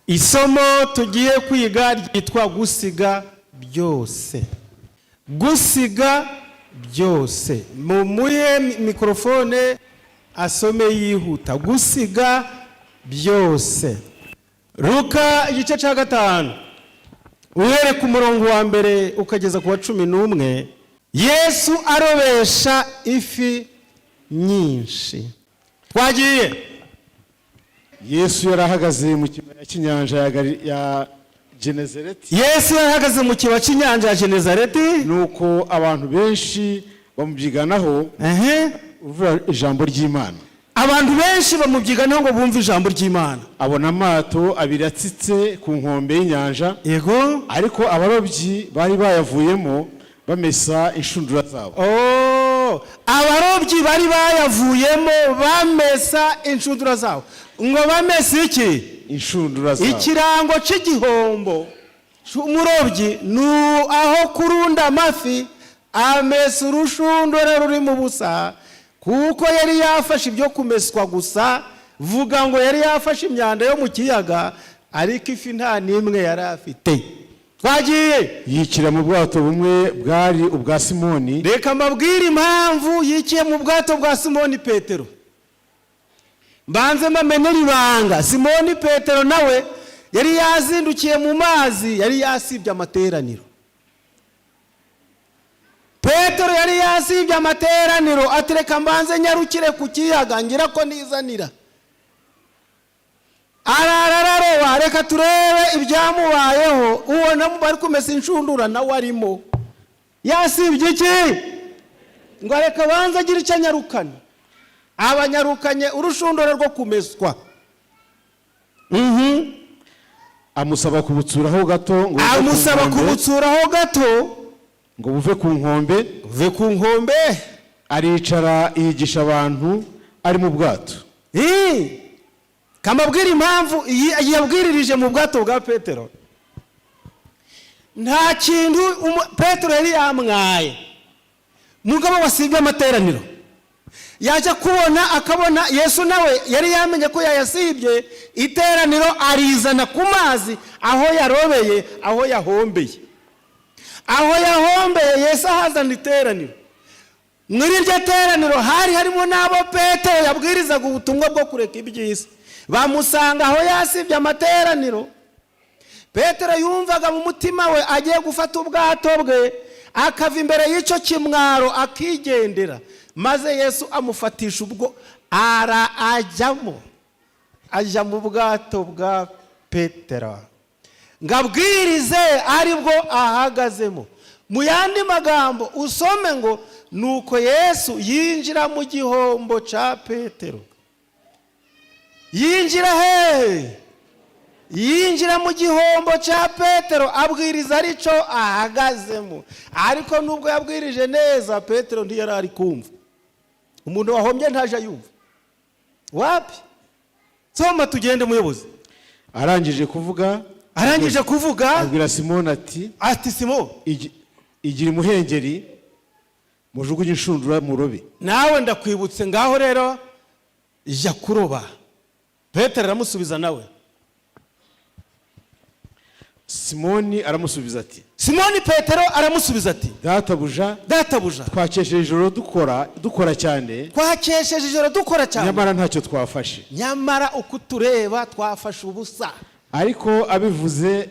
Isomo tugiye kwiga ryitwa gusiga byose. Gusiga byose. Mumuhe mikrofone asome yihuta. Gusiga byose. Luka igice cya 5. Uhere ku murongo wa mbere ukageza ku wa 11. Yesu arobesha ifi nyinshi. Twagiye. Yesu yarahagaze mu kibaya cy'inyanja ya Genezareti. Yesu yarahagaze mu kibaya cy'inyanja ya Genezareti. Nuko abantu benshi bamubyiganaho uvuga ijambo ry'Imana. Abantu benshi bamubyiganaho ngo bumve ijambo ry'Imana. Abona amato abiri atsitse ku nkombe y'inyanja. Yego. Ariko abarobyi bari bayavuyemo bamesa inshundura zabo. Abarobyi bari bayavuyemo bamesa inshundura zabo. Ngo bamese iki? Inshundura zabo. Ikirango cy'igihombo cy'umurobyi aho kurunda amafi amesa urushundura ruri mu busa, kuko yari yafashe ibyo kumeswa gusa. Vuga ngo yari yafashe imyanda yo mu kiyaga, ariko ifi nta nimwe yari afite. Twagiye. Yikira mu bwato bumwe bwari ubwa Simoni. Reka mbabwire impamvu yikiye mu bwato bwa Simoni Petero. Mbanze mbamenera ibanga. Simoni Petero nawe yari yazindukiye mu mazi, yari yasibye amateraniro. Petero yari yasibye amateraniro, atereka mbanze nyarukire ku kiyaga ngira ko nizanira. Ararararoba, reka turebe ibyamubayeho. Ubona bari kumesa inshundura nawe arimo. Yasibye iki? Ngo reka banze agira icyo anyarukana. Abanyarukanye urushundura rwo kumeswa. Amusaba kubutsuraho gato ngo buve ku nkombe. Aricara yigisha abantu ari mu bwato. Kamabwira impamvu yabwiririje mu bwato bwa Petero. Nta kintu Petero yari yamwaye. Mugabo wasibye amateraniro. Yaje kubona akabona Yesu nawe yari yamenye ko yayasibye iteraniro, arizana ku mazi aho yarobeye, aho yahombeye. Yesu ahazana iteraniro. Muri iryo teraniro hari harimo n'abo Petero yabwirizaga ubutumwa bwo kureka iby'isi. Bamusanga aho yasibye amateraniro. Petero yumvaga mu mutima we agiye gufata ubwato bwe akava imbere y'icyo kimwaro akigendera. Maze Yesu amufatisha ubwo ajya mu bwato bwa Petero. Ngabwirize aribwo ahagazemo. Mu yandi magambo usome ngo nuko Yesu yinjira mu gihombo cya Petero. Yinjira he? Yinjira mu gihombo cya Petero, abwiriza arico ahagazemo. Ariko nubwo yabwirije neza, Petero ntiyari ari kumva. Umuntu wahombye ntaje yumva. Wapi? Soma tugende muyobozi. Arangije kuvuga abwira Simoni ati Simoni, igira imuhengeri mujugunye inshundura murobe. Nawe ndakwibutse ngaho rero jya kuroba. Petero aramusubiza nawe. Simoni Petero aramusubiza ati, Databuja, twakesheje ijoro dukora cyane. Nyamara ntacyo twafashe. Nyamara uko tureba twafashe ubusa. Ariko abivuze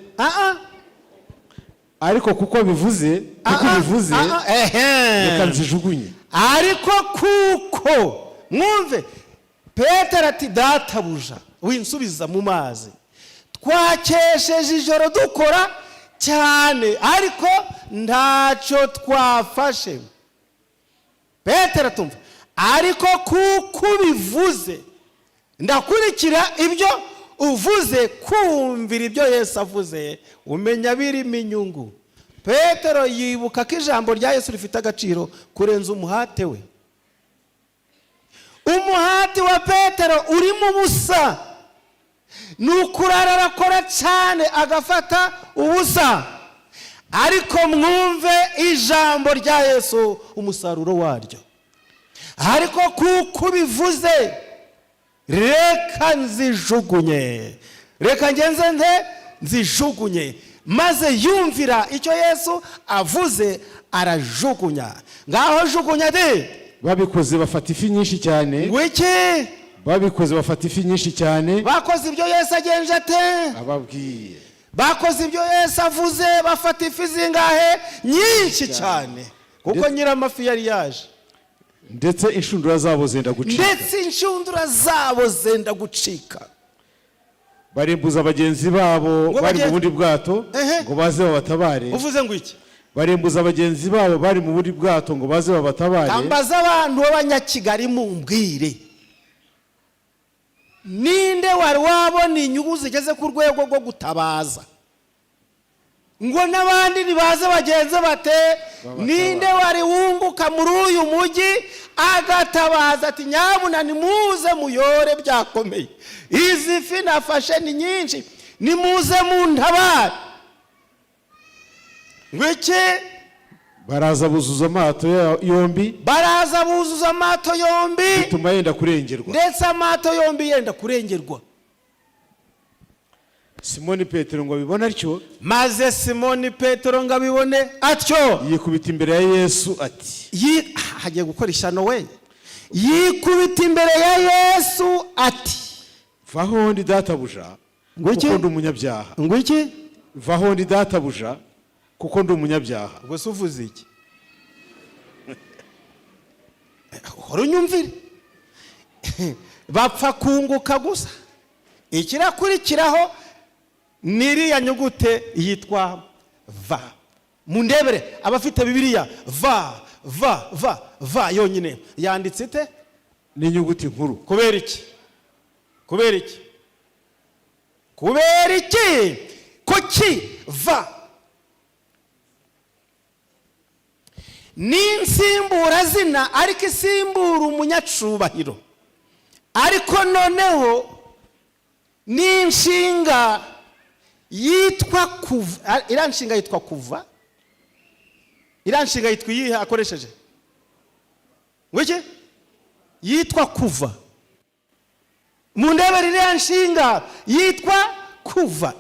kuko bivuze reka nzijugunye. Ariko kuko mwumve, Petero ati, Databuja winsubiza mu mazi, twakesheje ijoro dukora cyane ariko ntacyo twafashe. Petero atumva, ariko kuko bivuze ndakurikira ibyo uvuze, kumvira ibyo Yesu avuze umenya birimo inyungu. Petero yibuka ko ijambo rya Yesu rifite agaciro kurenza umuhate we. Umuhati wa Petero uri mu busa. Nukurara arakora cyane agafata ubusa. Ariko mwumve ijambo rya Yesu umusaruro waryo. Ariko kuko bivuze reka nzijugunye. reka ngenze nzijugunye. Maze yumvira icyo Yesu avuze arajugunya. Ngaho jugunya de. babikoze bafata ifi nyinshi cyane. Ngwiki babikoze bafata ifi nyinshi cyane. bakoze ibyo Yesu agenje ate? ababwiye. bakoze ibyo Yesu avuze bafata ifi zingahe? Nyinshi cyane, kuko nyiramafi yari yaje. ndetse inshundura zabo zenda gucika. barembuza bagenzi babo bari mu bundi bwato ngo baze babatabare. uvuze ngo iki? barembuza bagenzi babo bari mu bundi bwato ngo baze babatabare. kambaza abantu b'Abanyakigali mumbwire, ninde wari wabona inyungu zigeze ku rwego rwo gutabaza ngo n'abandi nibaze bagenze bate? ninde wari wunguka muri uyu mujyi agatabaza ati nyabuna nimuze muyore byakomeye, izi fi nafashe ni nyinshi, nimuze muntabare? ngwiki baraza buzuza amato yombi. bituma yenda kurengerwa. ndetse amato yombi yenda kurengerwa. Simoni Petero ngo abibone atyo. maze Simoni Petero ngo abibone atyo, yikubita imbere ya Yesu ati, hagiye gukora ishyano we. yikubita imbere ya Yesu ati, vaho ndi databuja kuko ndi umunyabyaha. ngwiki vaho ndi databuja kuko ndi umunyabyaha. ubwo se uvuze iki? hora unyumvire. bapfa kunguka gusa. ikirakurikiraho niriya nyugute yitwa va. mundebere abafite Bibiliya, va yonyine yanditse ite? ni inyuguti nkuru. kubera iki? kuki va ni insimburazina ariko isimbura umunyacubahiro, ariko noneho ni inshinga yitwa kuva. iriya nshinga yitwa kuva. iriya nshinga yitwa iyihe akoresheje? ngwiki yitwa kuva. mundebere iriya nshinga yitwa kuva.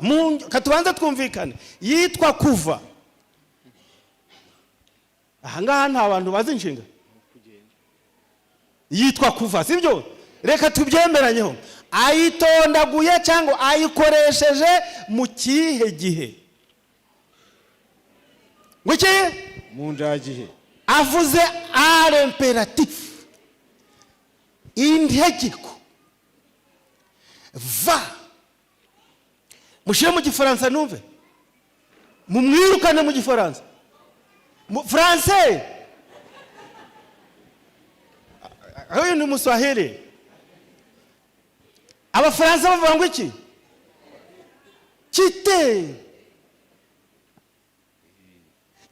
katubanza twumvikane, yitwa kuva. ahangaha nta bantu bazi inshinga yitwa kuva, sibyo? reka tubyemeranyeho. ayitondaguye cyangwa ayikoresheje mu kihe gihe? ngwiki mu ndagihe. avuze à l'impératif, integeko. va mushyire mu gifaransa numve, mumwirukane mu gifaransa. français huyu ni Mswahili. abafaransa bavuga ngo iki?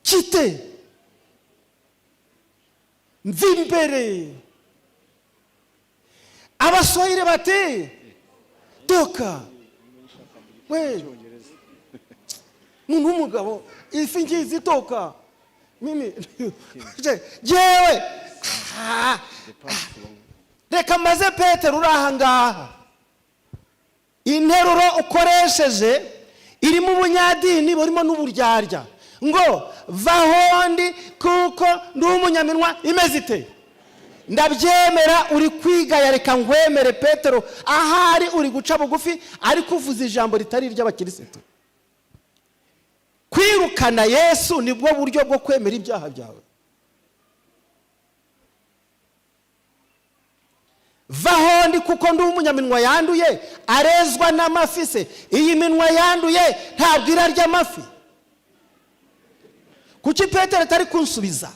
kite mvimbere. abaswahili bati toka. we muntu w'umugabo ifi ngizi toka. mimi jewe reka maze Petero uraha ngaha. interuro ukoresheje irimo ubunyadini burimo n'uburyarya ngo vahondi kuko ndi umunyaminwa imeze ite? ndabyemera uri kwigaya, reka ngwemere Petero ahari uri guca bugufi ariko uvuze ijambo ritari iry'abakirisitu. kwirukana Yesu nibwo buryo bwo kwemera ibyaha byawe. vahondi kuko ndi umunyaminwa yanduye arezwa n'amafi. se iyi minwa yanduye ntabwo irarya amafi? kuki Petero atari kunsubiza?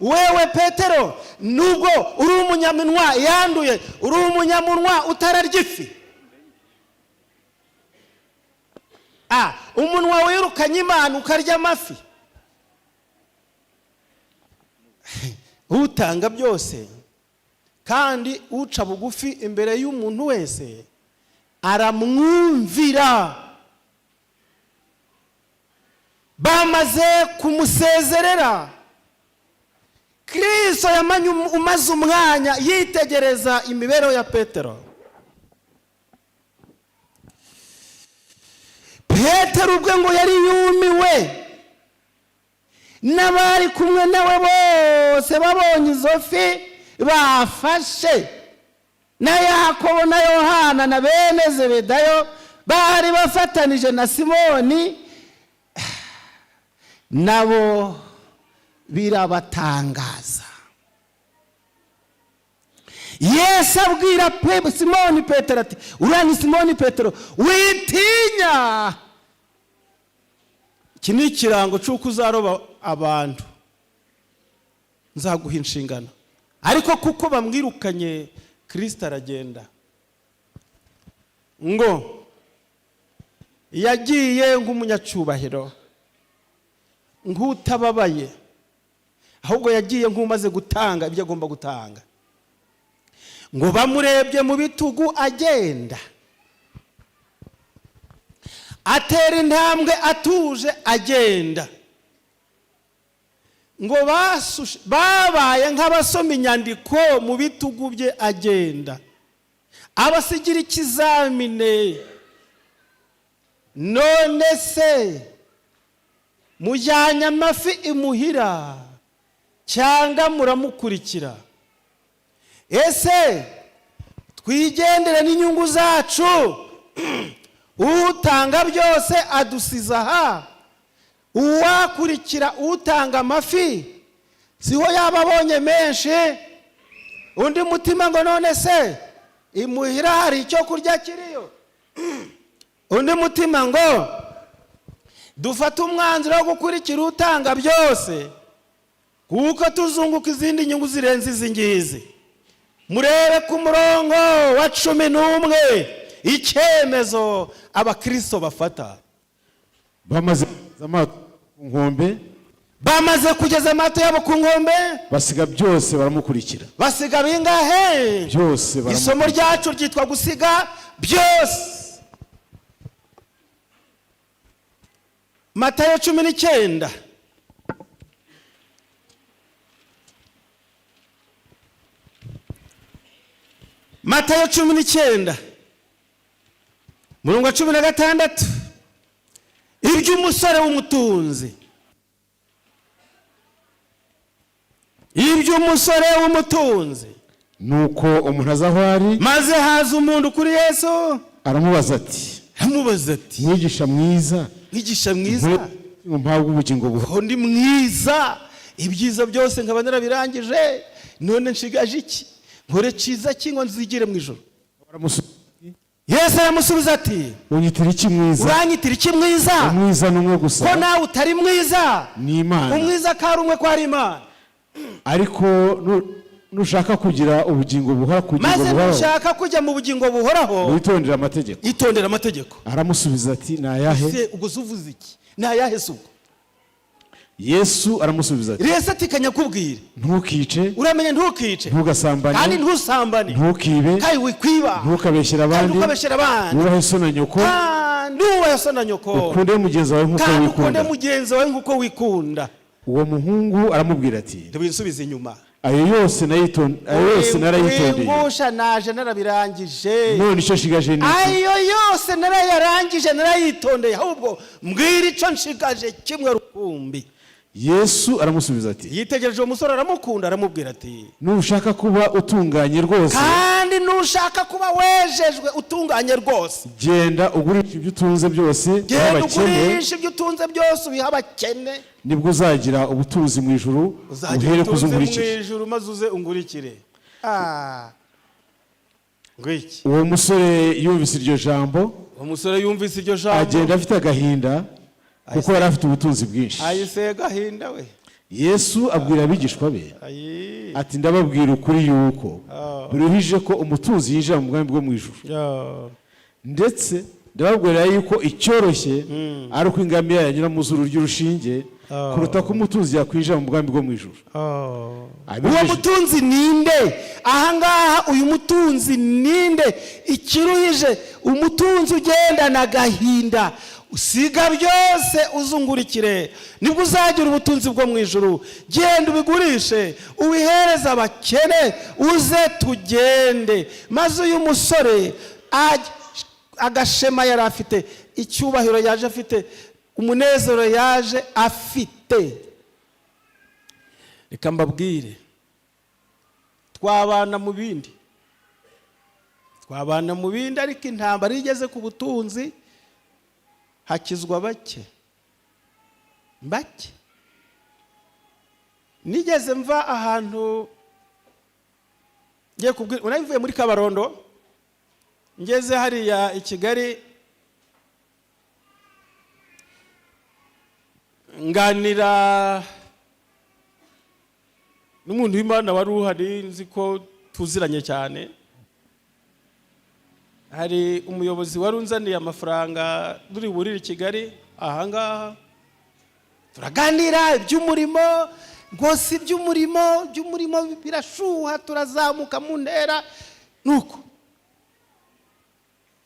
wewe Petero nubwo uri umunyaminwa yanduye, uri umunyamunwa utararya ifi. umunwa wirukanye Imana ukarya amafi. utanga byose kandi uca bugufi imbere y'umuntu wese aramwumvira. bamaze kumusezerera, Kristo yamanye umaze umwanya yitegereza imibereho ya Petero. petero ubwe ngo yari yumiwe, n'abari kumwe nawe bose babonye izo fi bafashe, na Yakobo na Yohana na bene Zebedayo bari bafatanije na Simoni, nabo birabatangaza. Yesu abwira Simoni Petero ati, uriya ni Simoni Petero, witinya. Iki ni ikirango cy'uko uzaroba abantu, nzaguha inshingano. Ariko kuko bamwirukanye, Kristo aragenda. Ngo yagiye nk'umunyacyubahiro, nk'utababaye, ahubwo yagiye nk'umaze gutanga ibyo agomba gutanga. Ngo bamurebye mu bitugu agenda, atera intambwe atuje agenda. Ngo babaye nk'abasoma inyandiko mu bitugu bye agenda, abasigira ikizamine. None se mujyanye amafi imuhira cyangwa muramukurikira? Ese twigendere n'inyungu zacu, utanga byose adusiza aha, uwakurikira utanga amafi siho yaba abonye menshi? Undi mutima ngo none se imuhira hari icyo kurya kiriyo? Undi mutima ngo dufate umwanzuro wo gukurikira utanga byose, kuko tuzunguka izindi nyungu zirenze izi ngizi. Murebe ku murongo wa 11 icyemezo abakristo bafata. Bamaze amato ku nkombe, bamaze kugeza amato yabo ku nkombe, basiga byose baramukurikira. Basiga bingahe? Byose baramukurikira. Isomo ryacu ryitwa gusiga byose. Matayo 19. Matayo 19 murongo wa 16. Iby'umusore w'umutunzi, iby'umusore w'umutunzi. Nuko umuntu aza aho ari, maze haza umuntu kuri Yesu, aramubaza ati, mwigisha mwiza, mwigisha mwiza, mpabwa ubugingo buhoraho. Ndi mwiza, ibyiza byose nkaba narabirangije, none nshigaje iki? Nkore cyiza kingo nzigire mu ijoro. Yesu aramusubiza ati, unyitira iki mwiza? Uranyitira iki mwiza? Umwiza ni umwe gusa, ko nawe utari mwiza, ni Imana. Umwiza kari umwe, ko ari Imana. Ariko nushaka kugira ubugingo buhoraho, maze nushaka kujya mu bugingo buhoraho, witondera amategeko. Itondera amategeko. Aramusubiza ati, nayahe? Uguzuvuza iki? Nayahe suko? Yesu aramusubiza ati, Yesu ati kanyakubwire, ntukice, uramenye ntukice, ntugasambane, kandi ntusambane, ntukibe, kandi wikwiba, ntukabeshyera abandi, wubahe so na nyoko, nubahe so na nyoko, ukunde mugenzi wawe nk'uko wikunda, ukunde mugenzi wawe nk'uko wikunda. Uwo muhungu aramubwira ati, ntibisubize inyuma, ayo yose narayitondeye. Ngusha naje narabirangije, none icyo nshigaje ni iki? Ayo yose narayarangije, narayitondeye, ahubwo mbwira icyo nshigaje kimwe rukumbi. Yesu aramusubiza ati, yitegereje umusore aramukunda, aramubwira ati, nushaka kuba utunganye rwose, kandi nushaka kuba wejejwe utunganye rwose, genda ugurisha ibyo utunze byose, genda ugurisha ibyo utunze byose ubiha abakene, nibwo uzagira ubutunzi mu ijuru, uhere kuzungurikira mu ijuru, maze uze ungurikire. Ngwiki uwo musore yumvise iryo jambo, agenda afite agahinda, kuko yari afite ubutunzi bwinshi. Ayise gahinda we. Yesu abwira abigishwa be ati, ndababwira ukuri yuko biruhije ko umutunzi yinjira mu bwami bwo mu ijuru. Ndetse ndababwira yuko icyoroshye ari uko ingamiya yanyura mu zuru ry'urushinge, kuruta ko umutunzi yakwinjira mu bwami bwo mu ijuru. Uwo mutunzi ninde? Ahangaha uyu mutunzi ninde? Ikiruhije umutunzi ugendana agahinda, usiga byose uzungurikire, nibwo uzagira ubutunzi bwo mu ijuru. Genda ubigurishe ubihereza abakene, uze tugende. Maze uyu musore agashema yari afite, icyubahiro yaje afite, umunezero yaje afite. Reka mbabwire, twabana mu bindi, ariko intambara igeze ku butunzi hakizwa bake. Nigeze mva ahantu ngiye kubwira, unavuye muri Kabarondo ngeze hariya i Kigali, nganira n'umuntu w'Imana wari uhari, nzi ko tuziranye cyane. Hari umuyobozi wari unzaniye amafaranga duri burire i Kigali ahangaha, turaganira iby'umurimo, rwose iby'umurimo birashuha, turazamuka mu ntera. Nuko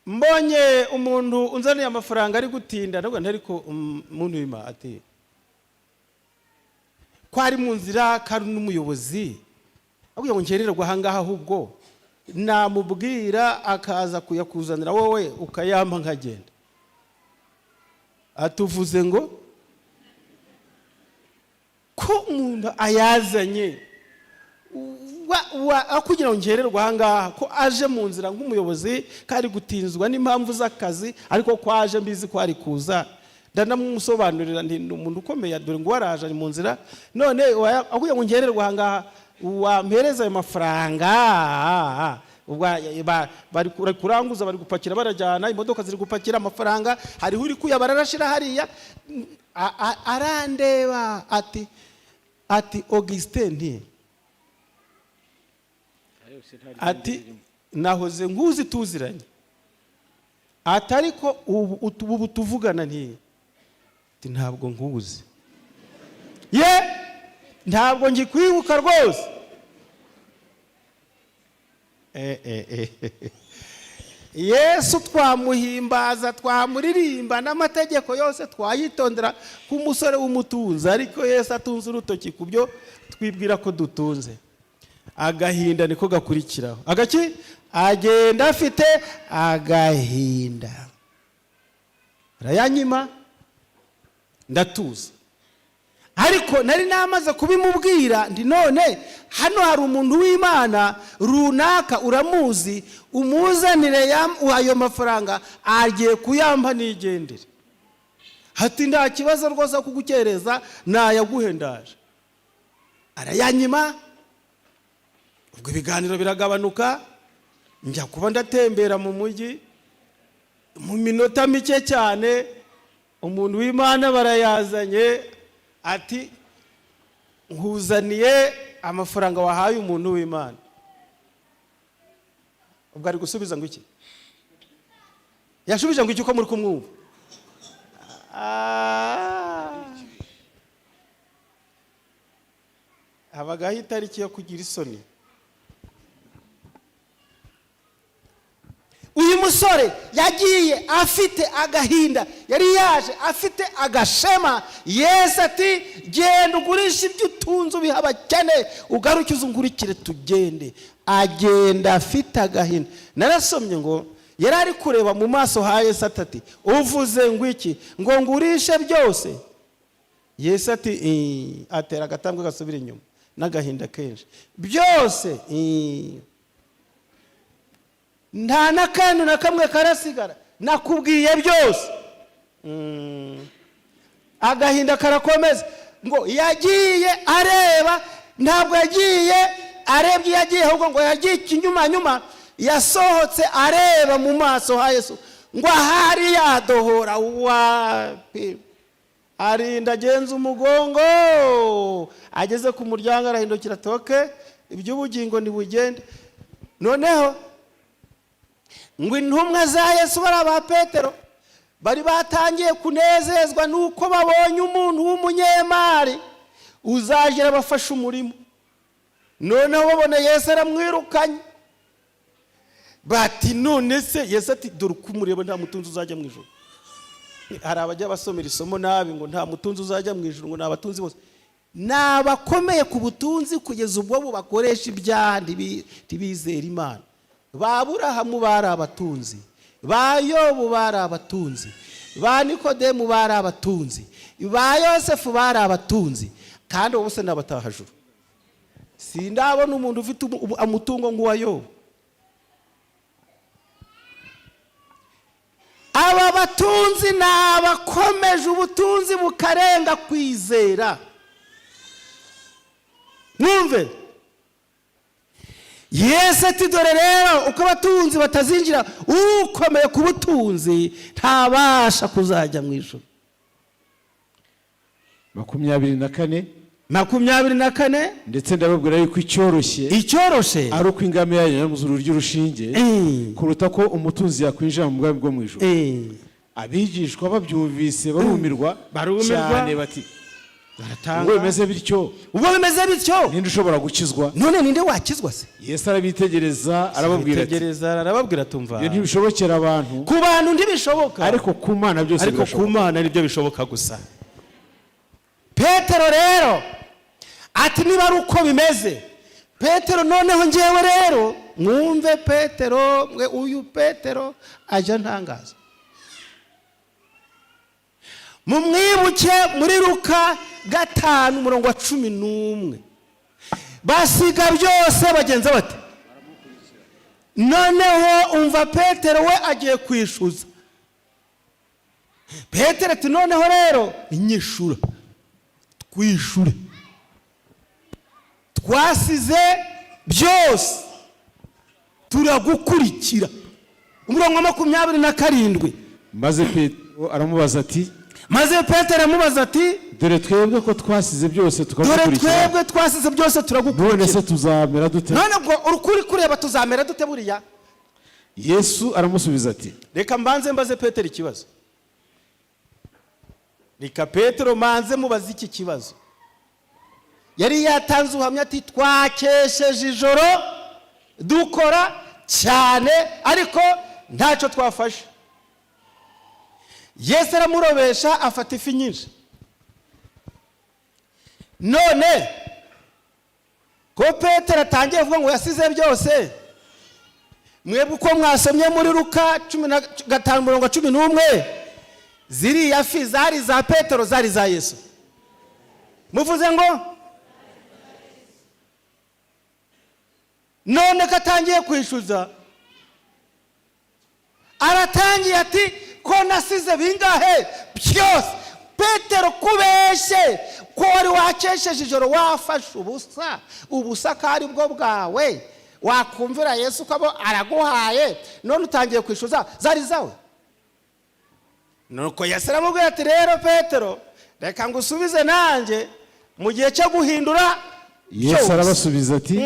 mbonye umuntu unzaniye amafaranga ari gutinda, nabwo ariko umuntu w'Imana ati ko ari mu nzira, kari n'umuyobozi avuga ngo nkererwa ahangaha, ahubwo namubwira akaza kuyakuzanira wowe ukayampa nkagenda. Atuvuze ngo ko umuntu ayazanye kugira ngo ngererwa ahangaha, ko aje mu nzira nk'umuyobozi, kari gutinzwa n'impamvu z'akazi, ariko ko aje mbizi ko ari kuza. Ndanamusobanurira nti umuntu ukomeye, dore ngo waraje mu nzira, none kugira ngo ngererwa ahangaha wampereza ayo mafaranga. Bari kuranguza, bari gupakira, barajyana, imodoka ziri gupakira amafaranga, hariho uri kuyabara arashira hariya. Arandeba ati Augustin, ati nahoze nkuzi tuziranye, atariko ubu tuvugana nti ntabwo nkuzi, ntabwo ngikwibuka rwose. Yesu twamuhimbaza, twamuririmba, n'amategeko yose twayitondera k'umusore w'umutunzi, ariko Yesu atunze urutoki ku byo twibwira ko dutunze. Agahinda niko gakurikiraho. Agaki agenda afite agahinda, arayanyima, ndatuza. Ariko nari namaze kubimubwira, ndi none hano hari umuntu w'Imana runaka uramuzi, umuzanire ayo mafaranga, agiye kuyampa nigendere. Hati nta kibazo rwose kugukereza, nayaguhendaje. Arayanyima. Ubwo ibiganiro biragabanuka, njya kuba ndatembera mu mujyi, mu minota mike cyane umuntu w'Imana barayazanye, ati nkuzaniye amafaranga wahaye umuntu w'Imana. Ubwo ari gusubiza ngo iki? Yashubije ngo iki uko muri kumwumva? Habagaho itariki yo kugira isoni. Uyu musore yagiye afite agahinda, yari yaje afite agashema. Yesu ati genda ugurisha ibyo utunze ubiha abakene, ugaruke uzungurikire tugende. Agenda afite agahinda. Narasomye ngo yari ari kureba mu maso ha Yesu ati uvuze ngo iki? Ngo ngurishe byose. Yesu ati atera agatambwe gasubira inyuma n'agahinda kenshi. Byose nta nakantu na kamwe karasigara, nakubwiye byose. Agahinda karakomeza. Ngo yagiye areba, ntabwo yagiye arebye yagiye, ahubwo ngo yagiye inyuma, yasohotse areba mu maso ha Yesu, ngo ahari yadohora. Wapi? Arinda agenza umugongo, ageze ku muryango arahindukira, toke iby'ubugingo ntibugende. Noneho ngo intumwa za Yesu baraba Petero bari batangiye kunezezwa nuko babonye umuntu w'umunyemari uzagira abafasha umurimo. Noneho babona Yesu aramwirukanye, bati none se Yesu ati dore uko umureba nta mutunzi uzajya mu ijuru. Hari abajya basomera isomo nabi ngo nta mutunzi uzajya mu ijuru, ngo n'abatunzi bose n'abakomeye ku butunzi kugeza ubwo bubakoresha ibyaha ntibizera Imana. Ba Aburahamu bari abatunzi, ba Yobu bari abatunzi, ba Nikodemu bari abatunzi, ba Yosefu bari abatunzi, kandi bose n'abatahajuru. Sindabona umuntu ufite umutungo nk'uwa Yobu. Aba batunzi n'abakomeje ubutunzi bukarenga kwizera. Mwumve, Yesu ati dore rero uko abatunzi batazinjira, ukomeye ku butunzi ntabasha kuzajya mu ijuru. 24 ndetse ndababwira yuko icyoroshye ari uko ingamiya yanyura mu zuru ry'urushinge kuruta ko umutunzi yakwinjira mu bwami bwo mu ijuru. Abigishwa babyumvise barumirwa cyane bati ubwo bimeze bityo ninde ushobora gukizwa? None ninde wakizwa se? Yesu arabitegereza arababwira tumva iyo ntibishobokera abantu, ku bantu ntibishoboka, ariko ku Mana byose birashoboka, ariko ku Mana nibyo bishoboka gusa. Petero rero ati niba ari uko bimeze, Petero noneho ngewe rero mwumve, Petero mwe uyu Petero aje ntangaza. Mumwibuke muri Luka 5:11 basiga byose bagenza bati, noneho umva Petero we agiye kwishuza. Petero ati noneho rero inyishura twishure, twasize byose turagukurikira. 27 maze Petero aramubaza ati dore twebwe ko twasize byose turagukurikira, none se tuzamera dute? none ubwo urukuri kureba tuzamera dute buriya? Yesu aramusubiza ati reka mbanze mbaze Petero ikibazo. Reka Petero manze mubaze iki kibazo. Yari yatanze ubuhamya ati twakesheje ijoro dukora cyane ariko ntacyo twafashe. Yesu aramurobesha afata ifi nyinshi. None ko Petero atangiye avuga ngo yasize byose, mwebwe uko mwasomye muri Luka 15:11 ziriya fi zari za Petero zari za Yesu? Muvuze ngo none katangiye kwishuza, aratangiye ati ko nasize bingahe byose. Petero kubeshe ko wari wakesheje ijoro wafashe ubusa kari bwo bwawe, wakumvira Yesu ko araguhaye, none utangiye kwishuza zari zawe. Nuko Yesu aramubwira ati rero Petero reka ngusubize nanjye mu gihe cyo guhindura. Yesu arabasubiza ati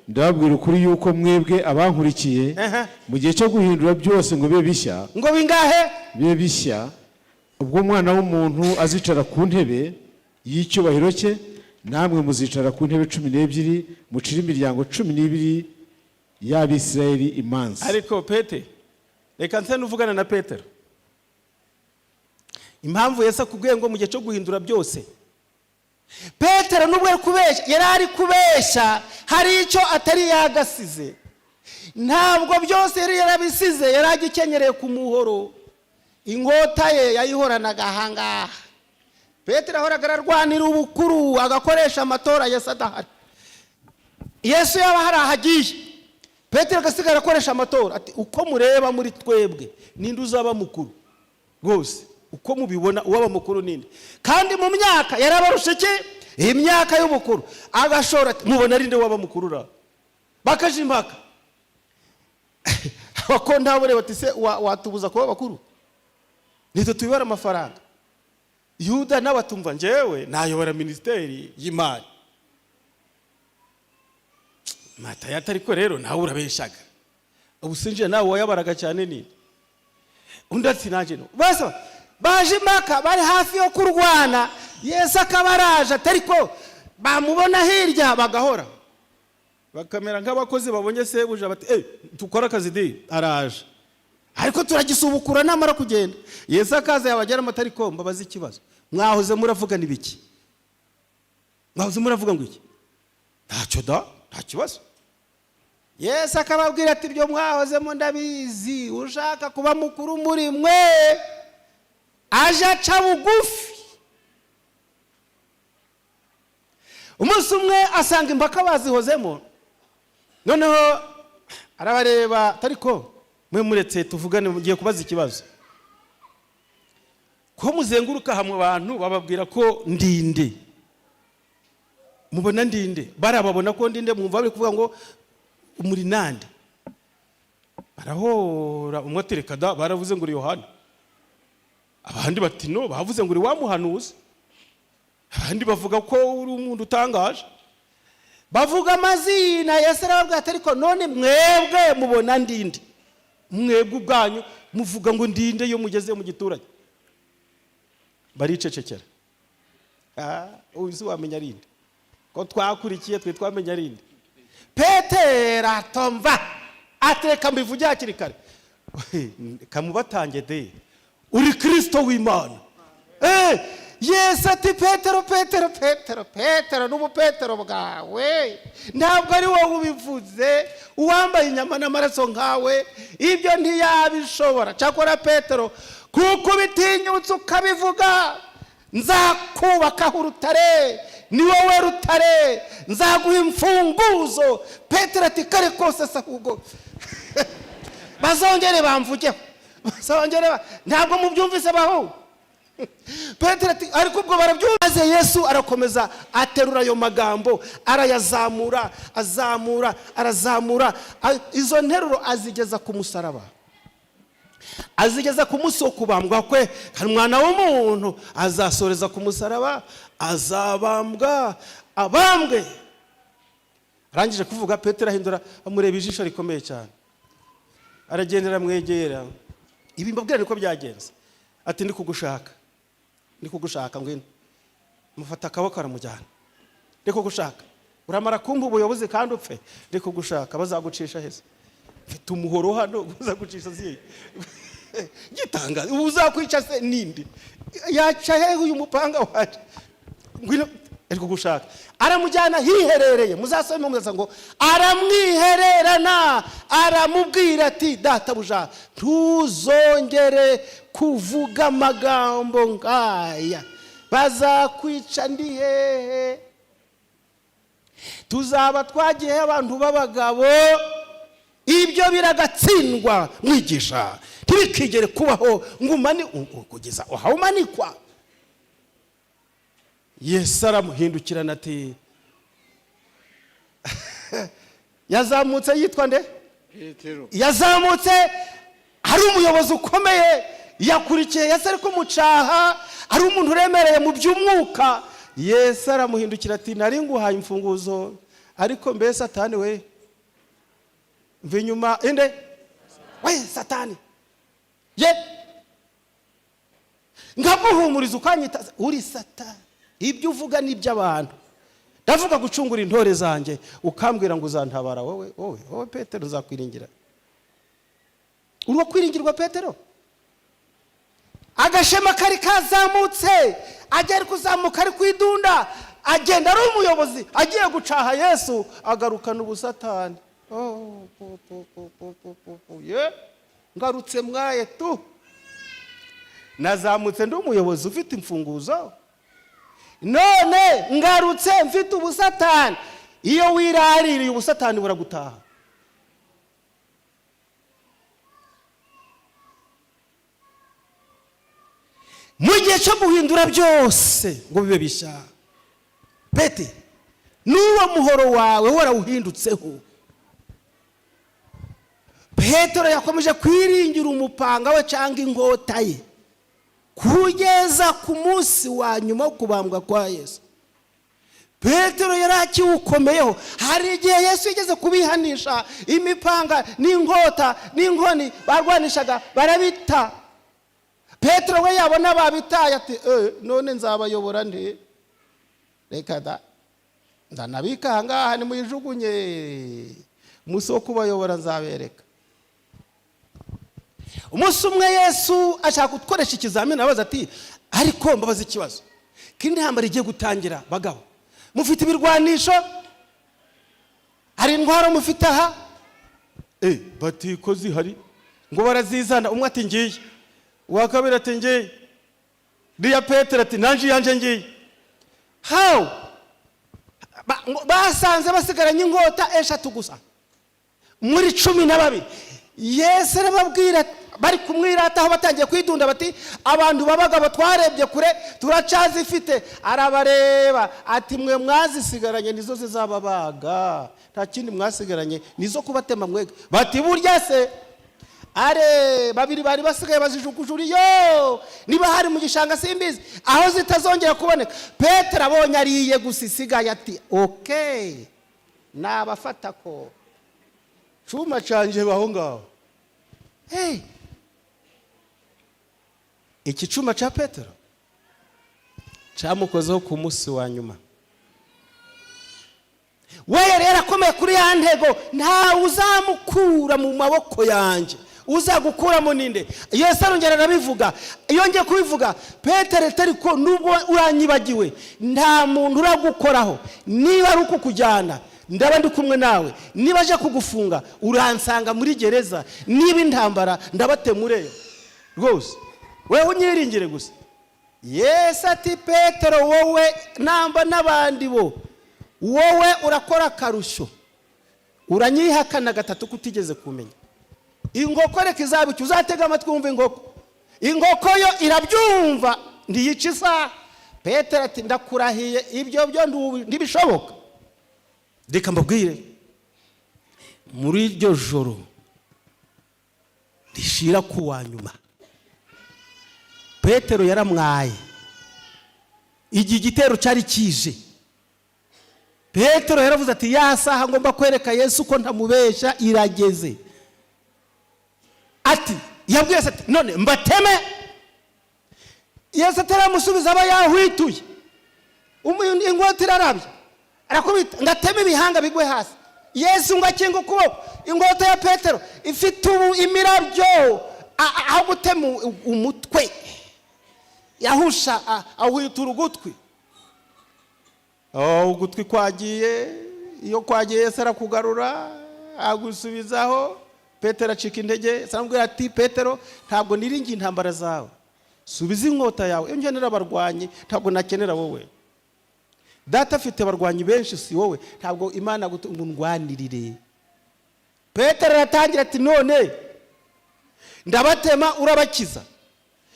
ndababwira ukuri yuko mwebwe abankurikiye mu gihe cyo guhindura byose ngo bibe bishya. Ngo bingahe? Bibe bishya ubwo umwana w'umuntu azicara ku ntebe y'icyubahiro cye, namwe muzicara ku ntebe 12 mucira imiryango 12 y'Abisirayeli imanza. Ariko Petero reka nse nuvugana na Petero. Impamvu Yesu akubwiye ngo mu gihe cyo guhindura byose, Petero nubwo yari kubesha hari icyo atari yagasize. Ntabwo byose yari yarabisize, yari agikenyereye ku muhoro, ingota ye yayihoranaga ahangaha. Petero ahoraga ararwanira ubukuru agakoresha amatora Yesu adahari. Yesu yaba hari ahagiye, Petero agasigara akoresha amatora ati uko mureba muri twebwe ninde uzaba mukuru rwose, uko mubibona uwaba mukuru ninde? Kandi mu myaka yarabarusha iki? Imyaka y'ubukuru. Agashora ati mubona rinde waba mukuru ra? Bakaje impaka. Abakondabure bati se watubuza kuba bakuru? Nito tubibara amafaranga. Yuda n'abatumva njewe nayobora ministeri y'imari. Mata yatariko rero nawe urabeshaga. Ubusinje nawe wayabaraga cyane ni. Undi ati naje no. Basa baje impaka bari hafi yo kurwana, Yesu akabaraje atariko bamubona hirya bagahora. Bakamera nk'abakozi babonye sebuja bati tukora akazi di araje. Ariko turagisubukura namara kugenda. Yesu akaza yabagera amatariko mbabaza ikibazo. Mwahoze muravuga nibiki? Mwahoze muravuga ngo iki? Ntacyo da, nta kibazo. Yesu akababwira ati ibyo mwahozemo ndabizi, ushaka kuba mukuru muri mwe aje aca bugufi. Umunsi umwe asanga impaka bazihozemo, noneho arabareba, ariko mwe muretse tuvugane, mugiye kubaza ikibazo. Ko muzenguruka hamwe abantu bababwira ko ndinde, mubona ndinde, barababona ko ndinde, mwumva bari kuvuga ngo umuri nande. Barahora, umwe atereka da, baravuze ngo uri Yohana. Abandi bati no, bavuze ngo uri wa muhanuzi. Abandi bavuga ko uri umuntu utangaje. Bavuga amazina. Yesu arababwira ati ariko none mwebwe mubona ndinde? Mwebwe ubwanyu muvuga ngo ndinde iyo mugeze mu giturage. Baricecekera. Uzi wamenya rinde ko twakurikiye, twe twamenya rinde. Petero atomva atereka mbivuge hakiri kare, kamubatange de, uri Kristo w'Imana. Yesu ati Petero, Petero, Petero, Petero, n'ubu Petero bwawe ntabwo ari wowe ubivuze, uwambaye inyama n'amaraso nkawe ibyo ntiyabishobora. Cyakora Petero, kuko bitinyutse ukabivuga, nzakubakaho urutare, ni wowe rutare, nzaguha imfunguzo. Petero ati kare kose sahugo bazongere bamvugeho, bazongere ntabwo mubyumvise baho. Petero ati ariko ubwo barabyumvise. Yesu arakomeza aterura ayo magambo, arayazamura, azamura, arazamura. Izo nteruro azigeza ku musaraba, azigeza ku munsi wo kubambwa kwe. Kandi umwana w'umuntu azasoreza ku musaraba, azabambwa, abambwe. Arangije kuvuga, Petero ahindura amureba ijisho rikomeye cyane, aragendera mwegera. Ibi mbabwira niko byagenze. Ati ndi kugushaka, ndi kugushaka, ngwino. Mufata akaboko aramujyana, ndi kugushaka, uramara kumpa ubuyobozi kandi upfe, ndi kugushaka. Bazagucisha heza, mfite umuhoro hano, uzagucisha ziye gitangaza, uzakwica se ninde? Yaca he uyu mupanga waje? Ngwino, ndi kugushaka. Aramujyana hiherereye, muzasome muzaza ngo aramwihererana, aramubwira ati databuja ntuzongere kuvuga amagambo ngaya, bazakwica ndi hehe? Tuzaba twagiye abantu b'abagabo, ibyo biragatsindwa mwigisha, ntibikigere kubaho ngumani kugeza uhawumanikwa. Yesu aramuhindukirana ati yazamutse, yitwa nde? Petero. Yazamutse ari umuyobozi ukomeye, yakurikiye Yesu ari kumucaha, ari umuntu uremereye mu by'umwuka. Yesu aramuhindukira ati nari nguhaye imfunguzo, ariko mbe Satani we mve nyuma inde we Satani ye ngaguhumuriza ukanyita uri Satani. Ibyo uvuga ni by'abantu, ndavuga gucungura intore zanjye, ukambwira ngo uzantabara wowe Petero, uzakwiringira. Urwo kwiringirwa Petero, agashema kari kazamutse, agera kuzamuka ari kwidunda, agenda ari umuyobozi, agiye gucaha Yesu, agarukana ubusatani. Ngarutse mwaye tu, nazamutse ndi umuyobozi ufite imfunguzo, none ngarutse mfite ubusatani. Iyo wiraririye ubusatani buragutaha. Mu gihe cyo guhindura byose ngo bibe bishya, Pete n'uwo muhoro wawe warawuhindutseho. Petero yakomeje kwiringira umupanga we cyangwa inkota ye kugeza ku munsi wa nyuma wo kubambwa kwa Yesu. Petero yari akiwukomeyeho. Hari igihe Yesu yigeze kubihanisha imipanga n'inkota n'inkoni barwanishaga barabita. Petero we yabona babitaye ati none nzabayobora nde? Reka da, ndanabika ahangaha ni muyijugunye, umunsi wo kubayobora nzabereka. Umunsi umwe Yesu ashaka gukoresha ikizamini, abaza ati ariko mbabaza ikibazo, kindi hambara igiye gutangira, bagabo mufite ibirwanisho, hari intwaro mufite aha, bati ko zihari ngo barazizana. Umwe ati ngiye, uwa kabiri ati ngiye, Riya Petero ati nanje yanje ngiye. How basanze basigaranye inkota 3 gusa muri 12. Yesu arababwira bari kumwirata aho batangiye kwidunda bati abantu babagabo twarebye kure turacazifite. Arabareba ati mwe mwazisigaranye nizo zizababaga, nta kindi mwasigaranye nizo kubatema mwega. Bati burya se babiri bari basigaye bazijukujuriyo niba hari mu gishanga simbizi aho zitazongera kuboneka. Petero abonye ariye gusisigaye ati okay nabafata ko cuma canje baho ngaho. Iki cuma cha Petero cyamukozeho ku munsi wa nyuma. Wewe rero akomeye kuri ya ntego, nta uzamukura mu maboko yanjye. Uzagukuramo ninde? Yesu arongera arabivuga. Iyo ngiye kubivuga Petero ariko nubwo uranyibagiwe nta muntu uragukoraho. Niba ari uko kujyana ndaba ndi kumwe nawe, niba aje kugufunga uransanga muri gereza, niba intambara ndabatemureyo rwose wewe unyiringire gusa. Yesu ati Petero wowe namba n'abandi bo wowe urakora karusho, uranyihakana 3 kutigeze kumenya. Ingoko reka izabuki uzatega amatwi wumva ingoko. Ingoko yo irabyumva ndiyicisa. Petero ati ndakurahiye ibyo byo ndibishoboka. Reka mbabwire muri iryo joro rishira ku wa nyuma Petero yaramwaye. Iki gitero cyari kije. Petero yaravuze ati ya saha ngomba kwereka Yesu ko ntamubesha irageze. Ati yabwiye ati none mbateme. Yesu ataramusubiza aba yahwituye. Ingoti irarabye arakubita ngateme ibihanga bigwe hasi. Yesu ngo akinga ukuboko, ingota ya Petero ifite imirabyo aho gutema umutwe yahusha ahwitura ugutwi. Ugutwi kwagiye, iyo kwagiye Yesu arakugarura agusubizaho. Petero acika intege, saramubwira ati Petero ntabwo niringiye intambara zawe, subiza inkota yawe. Iyo nkenera abarwanyi ntabwo nakenera wowe. Data afite abarwanyi benshi si wowe, ntabwo Imana ngundwanirire. Petero aratangira ati none ndabatema urabakiza,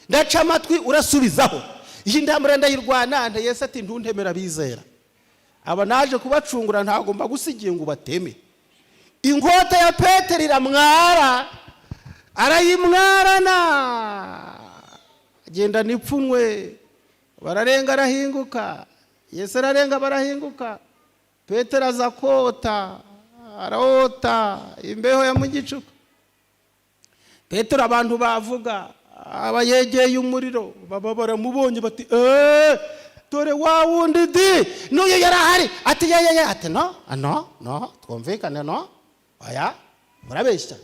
ndaca amatwi urasubizaho, iyi ndambara ndayirwana. Yesu ati nduntemera bizera, aba naje kubacungura ntabwo mbagusigiye ngo bateme. Ingota ya Petero iramwara, arayimwarana, agenda nipfunwe, bararenga arahinguka. Yesu ararenga barahinguka. Petero aza kota, arota imbeho ya mu gicuku. Petero abantu bavuga, abayegeye umuriro baba baramubonye bati dore wa wundi di n'uyu yarahari. Ati yeye ati no twumvikane no oya murabeshya.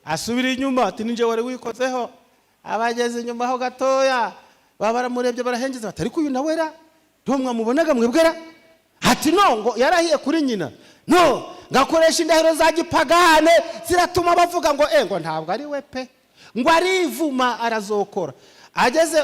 Asubira inyuma ati ninje wari wikozeho. Abageze inyuma ho gatoya baba baramurebye barahengeza bati ariko uyu nawera ndomwa mubonaga mwebwera. Ati no ngo yarahiye kuri nyina, no ngakoresha indahiro za gipagane ziratuma bavuga ngo ngo ntabwo ari we pe, ngo arivuma arazokora. Ageze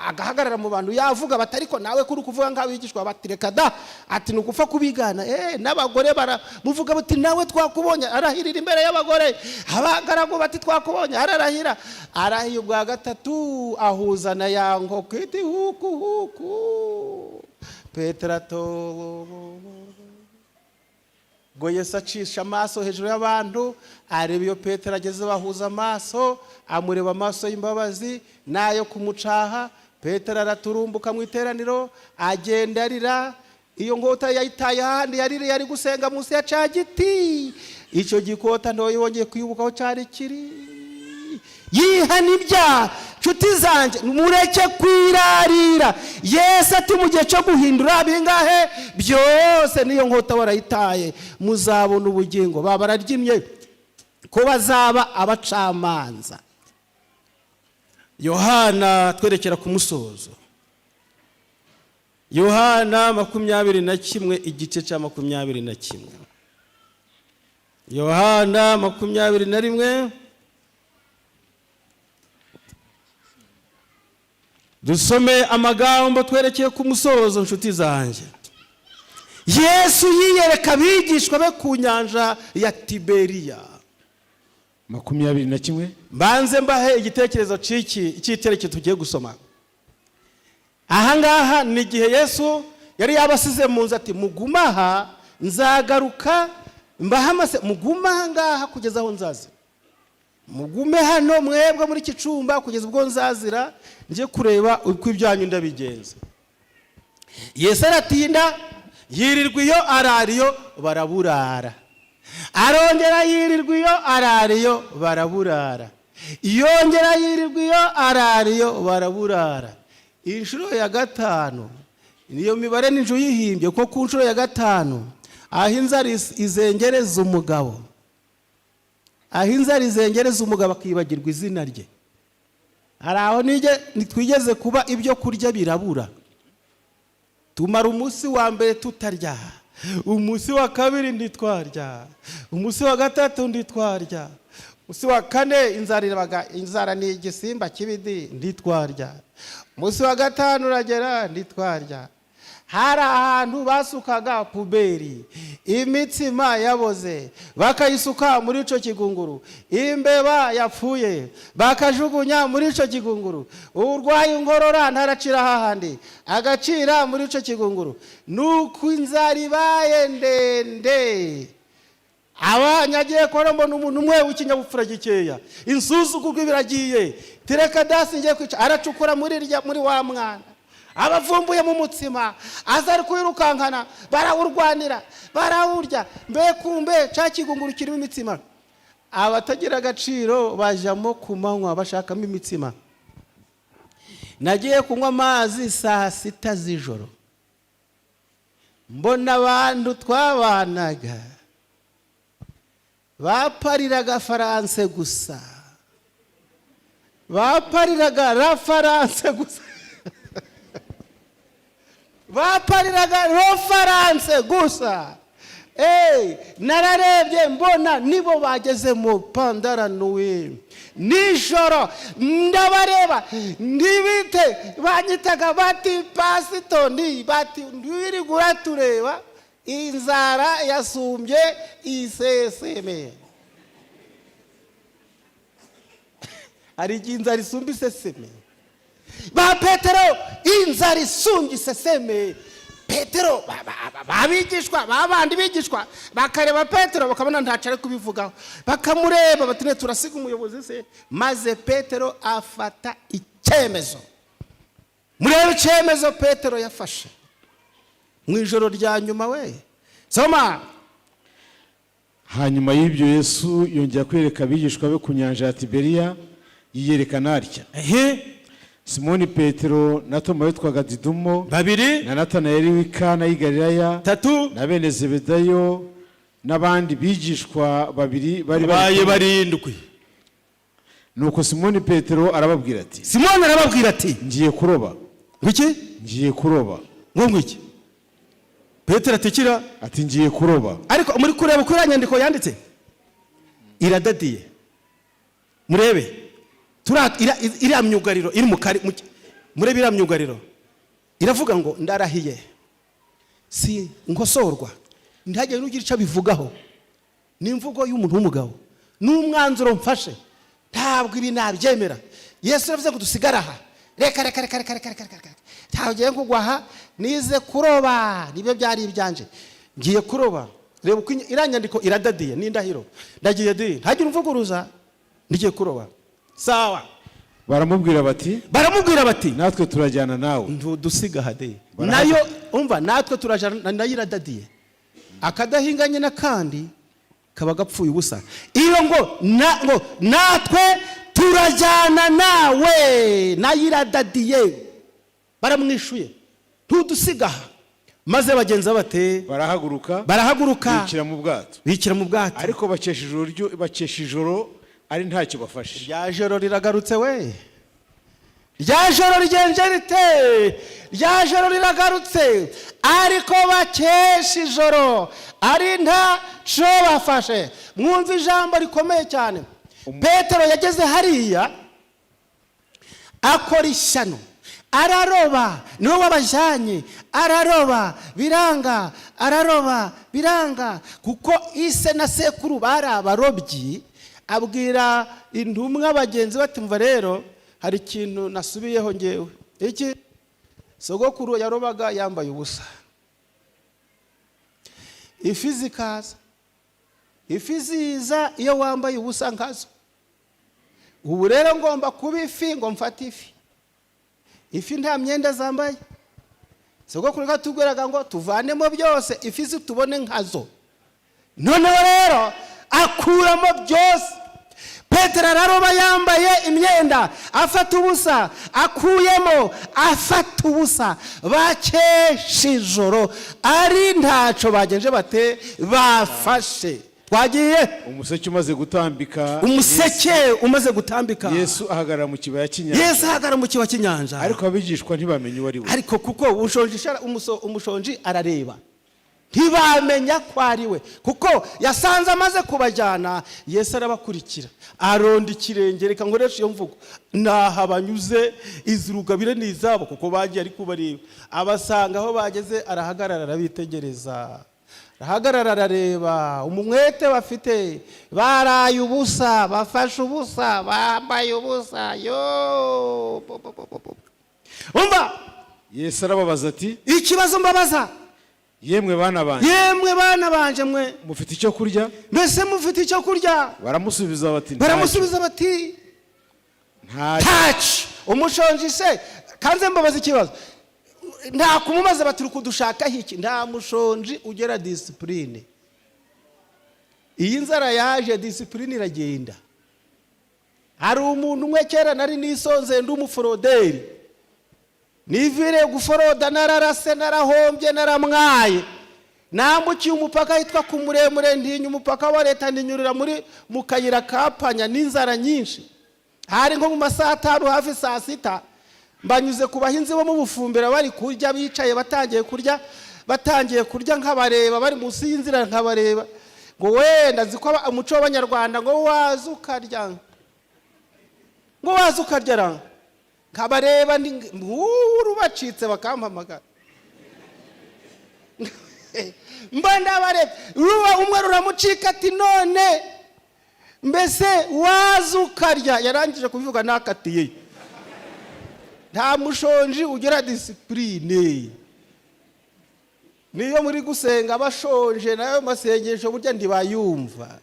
agahagarara mu bantu yavuga batariko nawe kuri kuvuga nk'abigishwa batireka da. Ati nukufa kubigana. N'abagore baramuvuga bati nawe twakubonye arahirira imbere y'abagore. Abagaragu bati twakubonye ararahira. Arahiye ubwa gatatu ahuzana ya nkoko iti huku. Petero ngo Yesu acisha amaso hejuru y'abantu, areba iyo Petero ageze bahuza amaso, amureba amaso y'imbabazi nayo kumucaha. Petero araturumbuka mu iteraniro agenda arira. Iyo ngota yayitaye ahandi yari gusenga munsi ya ca giti. Icyo gikota nto yongeye kwibukaho cyari kiri. Yihana ibyaha nshuti zanjye mureke kwirarira. Yesu ati mu gihe cyo guhindura bingahe byose niyo nkota warayitaye muzabona ubugingo. Baba bararyimye ko bazaba abacamanza. Yohana twerekera ku musozo. Yohana 21 igice cya 21. Yohana 21. Dusome amagambo twerekeye ku musozo nshuti zanjye. Yesu yiyereka abigishwa be ku nyanja ya Tiberiya. 21. Mbanze mbahe igitekerezo cy'icyerekezo tugiye gusoma. Ahangaha ni igihe Yesu yari yabasize mu nzu ati mugumaha nzagaruka mbahamase, muguma ngaha kugeza aho nzazira. Mugume hano mwebwe muri kicumba kugeza ubwo nzazira nje kureba uko ibyanyu ndabigenza. Yesu aratinda yirirwa iyo arariyo baraburara. Arongera yirirwa iyo arariyo baraburara. Yongera yirirwa iyo arariyo baraburara. Inshuro ya 5 niyo mibare n'inju yihimbye ko ku nshuro ya 5 aho inzara izengereza umugabo, aho inzara izengereza umugabo akibagirwa izina rye. Hari aho nitwigeze kuba ibyo kurya birabura, tumara umunsi wa mbere tutarya, umunsi wa kabiri nditwarya, umunsi wa gatatu nditwarya, umunsi wa 4 inzara ni igisimba kibidi nditwarya, umunsi wa 5 uragera nditwarya. Hari ahantu basukaga puberi, imitsima yaboze bakayisuka muri ico kigunguru, imbeba yapfuye bakajugunya muri ico kigunguru, urwaye ingorora ntaracira hahandi agacira muri ico kigunguru. Nuko inzara ibaye ndende, abanyagiye korombo n'umuntu umwe w'ikinyabupfura gikeya, insuzugurwa biragiye, tereka dasi ngiye kwica, aracukura muri wa mwana, abavumbuye mu mutsima azari kwirukankana, barawurwanira barawurya, mbe kumbe ca kigunguru kirimo imitsima. Abatagira agaciro bajamo kumanywa bashakamo imitsima. Nagiye kunywa amazi saa 6 z'ijoro, mbona abantu twabanaga bapariraga France gusa, bapariraga la France gusa bapariraga la France gusa. Nararebye mbona nibo bageze mu pandaranuwe nijoro, ndabareba ndibite banyitaga bati pasitoni, bati ndwirigura tureba inzara yasumbye iseseme. Ari inzara isumba iseseme. Ba Petero inzara isumbye iseseme. Petero babigishwa babandi bigishwa bakareba Petero bakabona ntacare kubivugaho, bakamureba batine turasiga umuyobozi se, maze Petero afata icyemezo. Murebe icyemezo Petero yafashe mu ijoro rya nyuma we. Soma. Hanyuma y'ibyo Yesu yongera kwereka abigishwa be ku nyanja ya Tiberiya, yiyerekana atya. Simoni Petero na Toma witwaga Didumo, 2 na Natanayeli w'Ikana y'i Galilaya, 3 na bene Zebedayo n'abandi bigishwa 2 bari barindwi. Nuko Simoni Petero arababwira ati, Simoni arababwira ati, ngiye kuroba. Ngiki? Ngiye kuroba. Ngiki? Petero atikira ati ngiye kuroba. Ariko muri kureba kuri nyandiko yanditse iradadiye. Murebe iriya myugariro iri mu kari, murebe iriya myugariro iravuga ngo ndarahiye si ngosorwa ndajye n'ugira icyo bivugaho, n'imvugo y'umuntu w'umugabo n'umwanzuro mfashe, ntabwo ibi nabyemera. Yesu yavuze ngo dusigara aha, reka ntagiye kugwaha, nize kuroba, nibyo byari ibyanje, ngiye kuroba. Reba uko iriya nyandiko iradadiye n'indahiro, ndagiye di ntagira umvuguruza, ndigiye kuroba. Sawa. Baramubwira bati natwe turajyana nawe. Dusiga hade. Nayo umva natwe turajyana nayo iradadiye. Akadahinganye na kandi kaba gapfuye ubusa. Iyo ngo natwe turajyana nawe nayo iradadiye. Baramwishuye. Ntudusiga. Maze bagenza bate barahaguruka bikira mu bwato. Ariko bakesha ijoro ari ntacyo bafashe. Rya joro riragarutse we. Rya joro rigenje rite. Rya joro riragarutse ariko bakesha ijoro ari ntacyo bafashe. Mwumva ijambo rikomeye cyane. Petero yageze hariya akora ishyano, araroba, niwe wabajyanye, araroba biranga, araroba biranga, kuko ise na sekuru bari abarobyi. Abwira intumwa bagenzi bati mva rero hari ikintu nasubiyeho ngewe. Iki? Sogokuru yarobaga yambaye ubusa, ifi zikaza, ifi ziza iyo wambaye ubusa nkazo. Ubu rero ngomba kuba ifi, ngo mfate ifi. Ifi nta myenda zambaye. Sogokuru katubwiraga ngo tuvanemo byose, ifi zitubone nkazo. Noneho rero akuramo byose. Petero araroba yambaye imyenda, afata ubusa, akuyemo afata ubusa. Bakesha ijoro ari ntacyo bagenje bate bafashe. Twagiye umuseke umaze gutambika, umuseke umaze gutambika, Yesu ahagarara mu kibaya cy'inyanja. Yesu ahagarara mu kibaya cy'inyanja, ariko abigishwa ntibamenye uwo ari we. Ariko kuko umushonji arareba, ntibamenya ko ari we, kuko yasanze amaze kubajyana. Yesu arabakurikira, aronda ikirenge. Reka nkoresha iyo mvugo, naha banyuze izirugabire n'izabo, kuko bagiye ari kubareba. Abasanga aho bageze, arahagarara arabitegereza, arahagarara arareba. Umwete bafite, baraye ubusa, bafashe ubusa, bambaye ubusa. Yo umva, Yesu arababaza ati, ikibazo mbabaza, yemwe bana banje, yemwe bana banje mwe, mufite icyo kurya? Mbese mufite icyo kurya? Baramusubiza bati, ntacyo. Umushonji se, kanze mbabaza ikibazo, nta kumumaze bati kudushaka iki? Nta mushonji ugera discipline. Iyi nzara yaje, discipline iragenda. Hari umuntu umwe kera nari nisonze, ndi umuforoderi, nivire guforoda, nararase, narahombye, naramwaye, nambukiye umupaka hitwa ku Muremure, ntinya umupaka wa leta, ninyurira mu kayira kapanya n'inzara nyinshi. Hari nko mu masaha 5 hafi saa 6, mbanyuze ku bahinzi bo mu Bufumbira bari kurya, bicaye batangiye kurya nkabareba, bari munsi y'inzira nkabareba, ngo wenda ziko umuco w'Abanyarwanda ngo waza ukarya, ngo waza ukarya. Kabareba rubacitse bakampamagara, mba ndabareba. Umwe ruramucika ati none mbese waza ukarya. Yarangije kubivuga nakatiye. Nta mushonji ugira discipline. Niyo muri gusenga bashonje, nayo masengesho burya ndibayumva.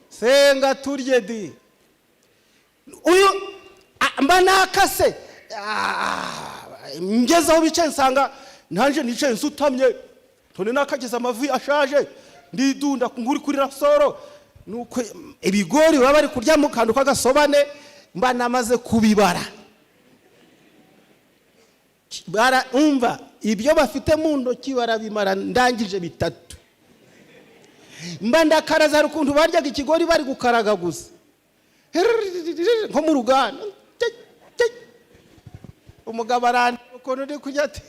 Senga turye di. Uyu mba nakase, ngezeho bicaye nsanga nanje nicaye nsutamye, tone nakageza amavi ashaje, ndidunda nguri kuri rasoro. Nuko ibigori baba bari kurya mu kantu kagasobane, mba namaze kubibara. Umva, ibyo bafite mu ntoki barabimara, ndangije 3. Mba ndakaraza, hari ukuntu baryaga ikigori bari gukaraga gusa, nko mu ruganda. Umugabo arandi ukuntu uri kujya ati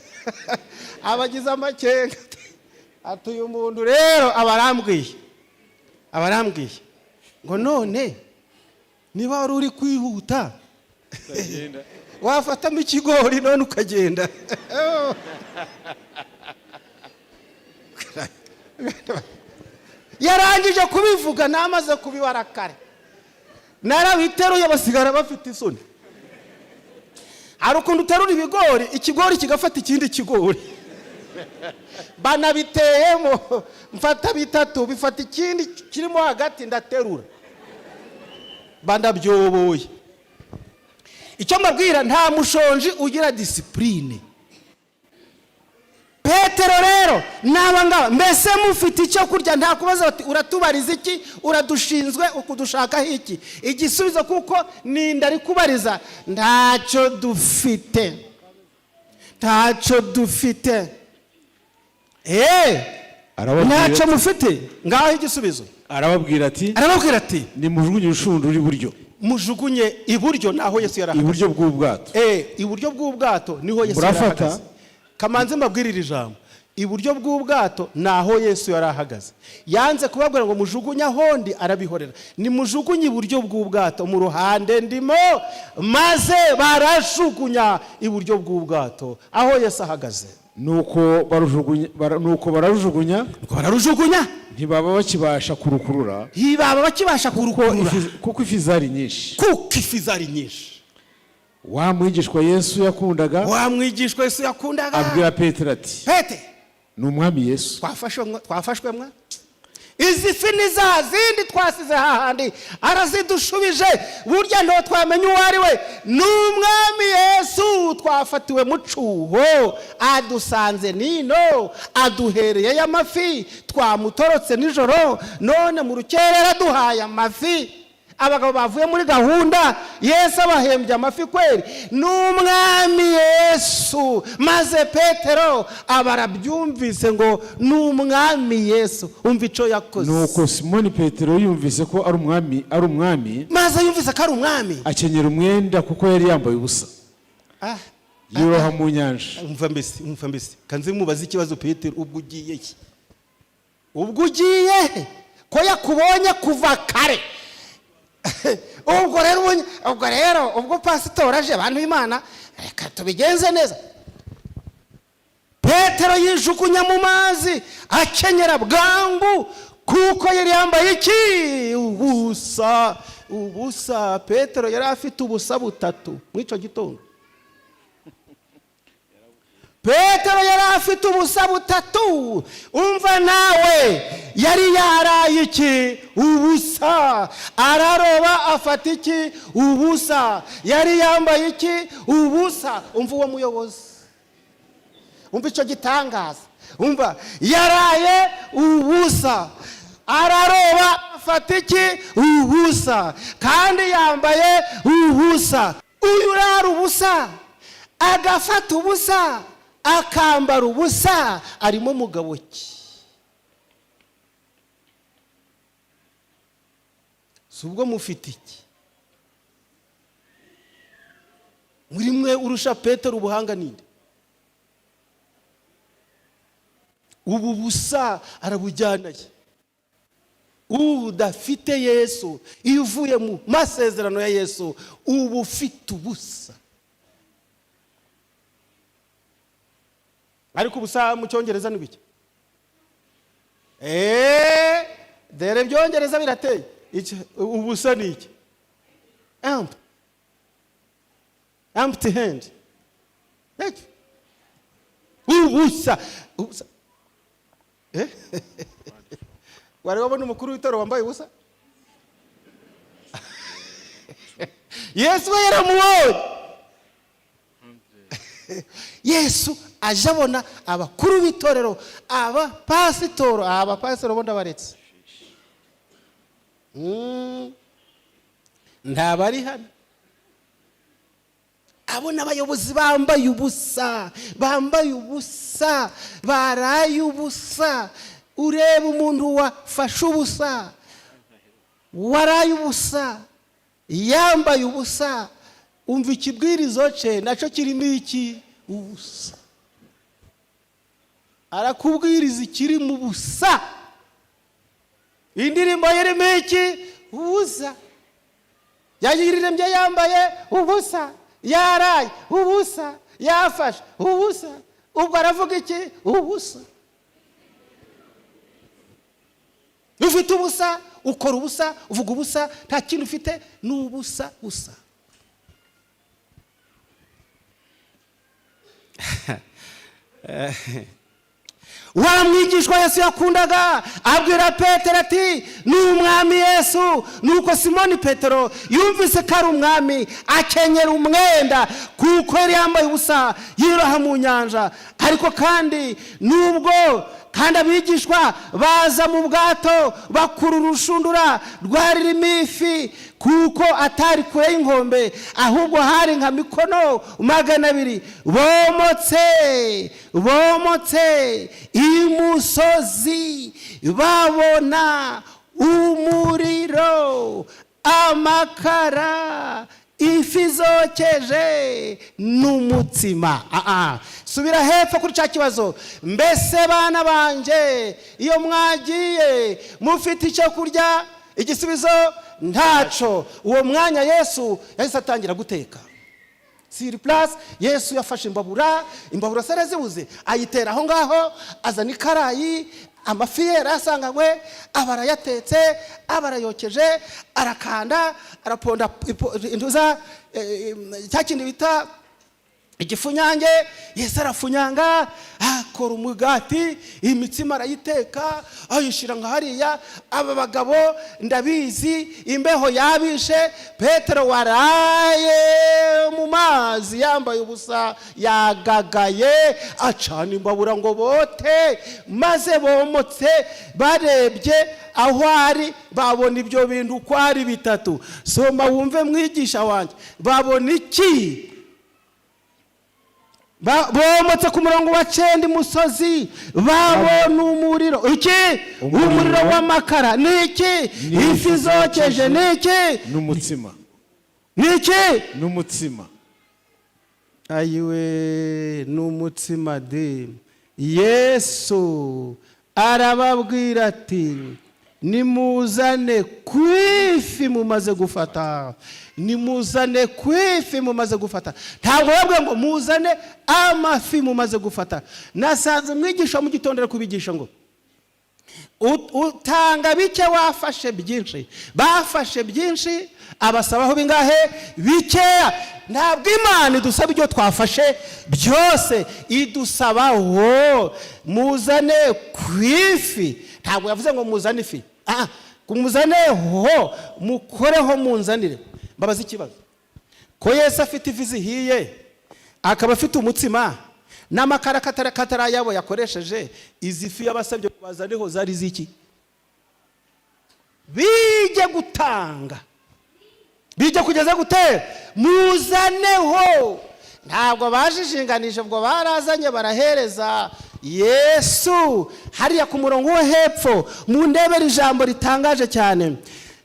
abagize amakenga ati uyu muntu rero abarambwiye ngo none niba wari uri kwihuta wafatamo ikigori none ukagenda. Yarangije kubivuga, namaze kubibara kare, narabiteruye basigara bafite isoni. Hari ukuntu uterura ibigori, ikigori kigafata ikindi kigori, banabiteyemo, mfata 3 bifata ikindi kirimo hagati, ndaterura, bandabyoboye. Icyo mbabwira, nta mushonji ugira discipline. Petero rero nabanga, mbese mufite icyo kurya? Nta kubaza bati uratubariza iki, uradushinzwe ukudushaka iki? Igisubizo kuko ninda ari kubariza, ntacyo dufite, ntacyo dufite. Ntacyo mufite? Ngaho igisubizo. Arababwira ati, nimujugunye urushundura iburyo. Mujugunye iburyo, naho Yesu yarahagaze. Iburyo bw'ubwato. Iburyo bw'ubwato niho Yesu yarahagaze. Kamanze mbabwirira ijambo. iburyo bw'ubwato naho Yesu yari ahagaze. Yanze kubabwira ngo mujugunye ahondi, arabihorera. Ni mujugunye iburyo bw'ubwato mu ruhande ndimo, maze barajugunya iburyo bw'ubwato aho Yesu ahagaze. nuko bararujugunya ntibaba bakibasha kurukurura, kuko ifi zari nyinshi. Wa mwigishwa Yesu yakundaga abwira Petero ati, Pete, ni umwami Yesu. twafashwe mwa izi fi ni za zindi twasize hahandi, arazidushubije. Burya ndo twamenye uwo ari we, ni umwami Yesu. Twafatiwe mu cuho, adusanze nino, aduhereye y'amafi. Twamutorotse nijoro, none mu rukerera duhaye amafi. Abagabo bavuye muri gahunda, Yesu abahembye amafi kweri. Ni umwami Yesu. Maze Petero abarabyumvise ngo ni umwami Yesu. Umva ico yakoze. Nuko Simoni Petero yumvise ko ari umwami, maze yumvise ko ari umwami, akenyera umwenda kuko yari yambaye ubusa, yiroha mu nyanja. Umva mbese kanze mubaza ikibazo Petero, ubwo ugiye ko yakubonye kuva kare. ubwo rero ubwo pasitori aje, abantu b'Imana, reka tubigenze neza. Petero yijugunya mu mazi, akenyera bwangu kuko yari yambaye iki? Ubusa. Petero yari afite ubusa butatu mw'ico gitondo. Petero yari afite ubusa butatu. Umva nawe, yari yaraye iki? Ubusa. Araroba afata iki? Ubusa. Yari yambaye iki? Ubusa. Umva uwo muyobozi, umva icyo gitangaza. Umva, yaraye ubusa, araroba afata iki? Ubusa, kandi yambaye ubusa. Uyu urara ubusa, agafata ubusa, akambara ubusa, arimo mugabo ki? Subwo mufite iki? Muri mwe urusha Petero ubuhanga ninde? Ubu busa arabujyanaye. Udafite Yesu, iyo uvuye mu masezerano ya Yesu, ubu ufite ubusa. Ariko ubusa mu Cyongereza ni biki? Dere byongereza birateye. Ubusa ni iki? Empty hand. Ubusa. Wari wabona umukuru w'itoro wambaye ubusa? Yesu we yaramuwoye. Yesu aje abona abakuru b'itorero, abapasitoro bo ndabaretse. Ndabari hano. Abona abayobozi bambaye ubusa, baraye ubusa. Ureba umuntu wafashe ubusa, waraye ubusa, yambaye ubusa. Umva ikibwirizo cye nacyo kirimo iki? Ubusa. Arakubwiriza ikiri mu busa. Indirimbo yerimo iki? Ubusa. Yayiririmbye yambaye ubusa, yaraye ubusa, yafashe ubusa. Ubwo aravuga iki? Ubusa. Ufite ubusa, ukora ubusa, uvuga ubusa, nta kintu ufite, ni ubusa busa. Wa mwigishwa Yesu yakundaga abwira Petero ati, ni umwami Yesu. Nuko Simoni Petero yumvise ko ari umwami, akenyera umwenda kuko yari yambaye ubusa, yiroha mu nyanja. Ariko kandi kandi abigishwa baza mu bwato, bakura urushundura rwaririmo ifi, kuko atari kure y'inkombe, ahubwo hari nka mikono 200. Bomotse imusozi, babona umuriro, amakara, ifi zokeje n'umutsima. Subira hepfo kuri cya kibazo. Mbese bana banje iyo mwagiye mufite icyo kurya? Igisubizo ntaco. Uwo mwanya Yesu yahise atangira guteka. Sur place Yesu yafashe imbabura sare zibuze, ayitera aho ngaho, azana ikarayi, amafi yera asanganywe, abarayatetse, abarayokeje, arakanda, araponda intuza cya kindi bita igifunyange. Yesu arafunyanga, akora umugati, imitsima arayiteka, ayishira nka hariya. Aba bagabo ndabizi imbeho yabishe. Petero waraye mu mazi yambaye ubusa, yagagaye, acana imbabura ngo bote, maze bomotse barebye aho ari, babona ibyo bintu uko ari bitatu. Soma wumve mwigisha wanjye, babona iki? Bomotse ku murongo wa 9 musozi, babona umuriro. Iki? Umuriro w'amakara. Niki? Ifi zokeje. Niki? N'umutsima. Niki? N'umutsima. Ayiwe, n'umutsima de. Yesu arababwira ati, nimuzane kwifi mumaze gufata. Nimuzane kwifi mumaze gufata. Ntabwo yabwiye ngo muzane amafi mumaze gufata. Nasanze mwigisha mu gitondera kubigisha ngo utanga bike wafashe byinshi. Bafashe byinshi, abasabaho bingahe? Bikeya. Ntabwo Imana idusaba ibyo twafashe byose, idusabaho muzane kwifi. Ntabwo yavuze ngo muzane ifi. Kumuzaneho, mukoreho, munzanire. Mbabaza ikibazo, ko Yesu afite ifi zihiye, akaba afite umutsima n'amakara katarayabo yakoresheje, izi fi yabasabye kubazaneho zari ziki? Bijye gutanga, bijye kugeza gute? Muzaneho. Ntabwo bajijinganije, ubwo barazanye barahereza Yesu. Hariya ku murongo wo hepfo mu ndebera ijambo ritangaje cyane,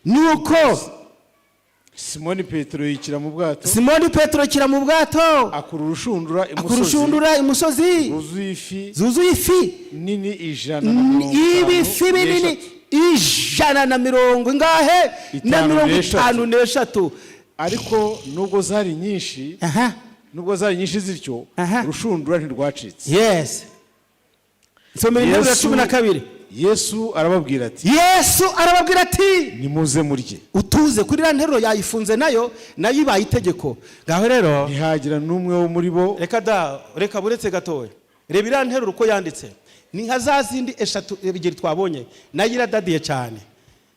nuko Simoni Petero yikira mu bwato. Simoni Petero yikira mu bwato, akura urushundura imusozi zuzuye ifi nini 150. Ibifi binini 150 ingahe? Na 53. Ariko nubwo zari nyinshi, zityo, urushundura ntirwacitse. Yes. Nsomera Induru 12. Yesu arababwira ati, nimuze murye. Utuze kuri iriya nteruro yayifunze nayo ibaye itegeko. Ngaho rero ntihagira n'umwe wo muri bo. Reka buretse gatoya. Reba iriya nteruro uko yanditse. Ni nka za zindi 3 ebyiri twabonye, nayo iradadiye cyane.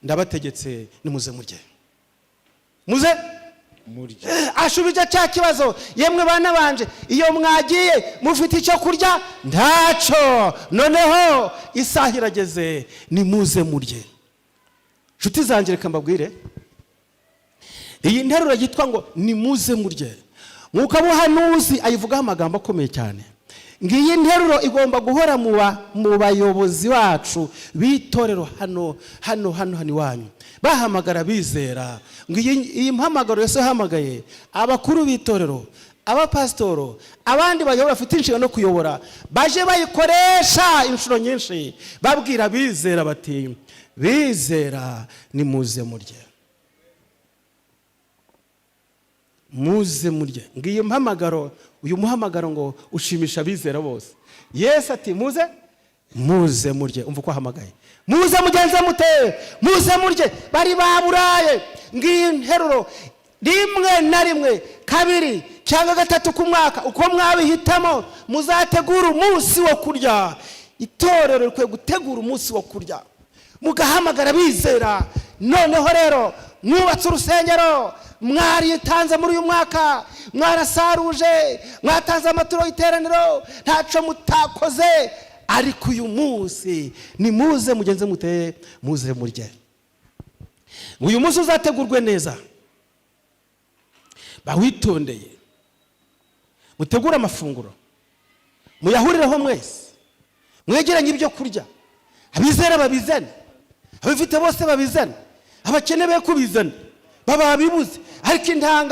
Ndabategetse nimuze murye. Muze murye. Ashubije cya kibazo, yemwe bana banje iyo mwagiye mufite icyo kurya? Ntaco. Noneho isaha irageze, nimuze murye. Nshuti zanjye reka mbabwire, iyi nteruro yitwa ngo nimuze murye, mwuka w'ubuhanuzi ayivugaho amagambo akomeye cyane. Ngiyi nteruro igomba guhora mu bayobozi bacu bitorero hano iwanyu, bahamagara bizera. Iyi mpamagaro yose hamagaye abakuru bitorero, abapasitoro, abandi bayobora bafite inshingano no kuyobora, baje bayikoresha inshuro nyinshi babwira bizera bati, bizera nimuze murye. Muze murye. Ngiyi mpamagaro, uyu muhamagaro ngo ushimisha abizera bose. Yesu ati muze murye. Umva uko ahamagaye, muze mugenze mute, muze murye. Bari baburaye. Ngiyi nteruro rimwe na rimwe, kabiri cyangwa gatatu ku mwaka, uko mwabihitamo, muzategura umunsi wo kurya. Itorero rikwiye gutegura umunsi wo kurya, mugahamagara bizera. Noneho rero mwubatse urusengero, mwaritanze muri uyu mwaka, mwarasaruje, mwatanze amaturo y'iteraniro, ntaco mutakoze, ariko uyu munsi nimuze mugenze mute, muze murye. Uyu munsi uzategurwe neza, bawitondeye, mutegura amafunguro, muyahurireho mwese, mwegeranye ibyo kurya. Abizera babizane, abifite bose babizane, abakene be kubizana, baba bibuze. Ariko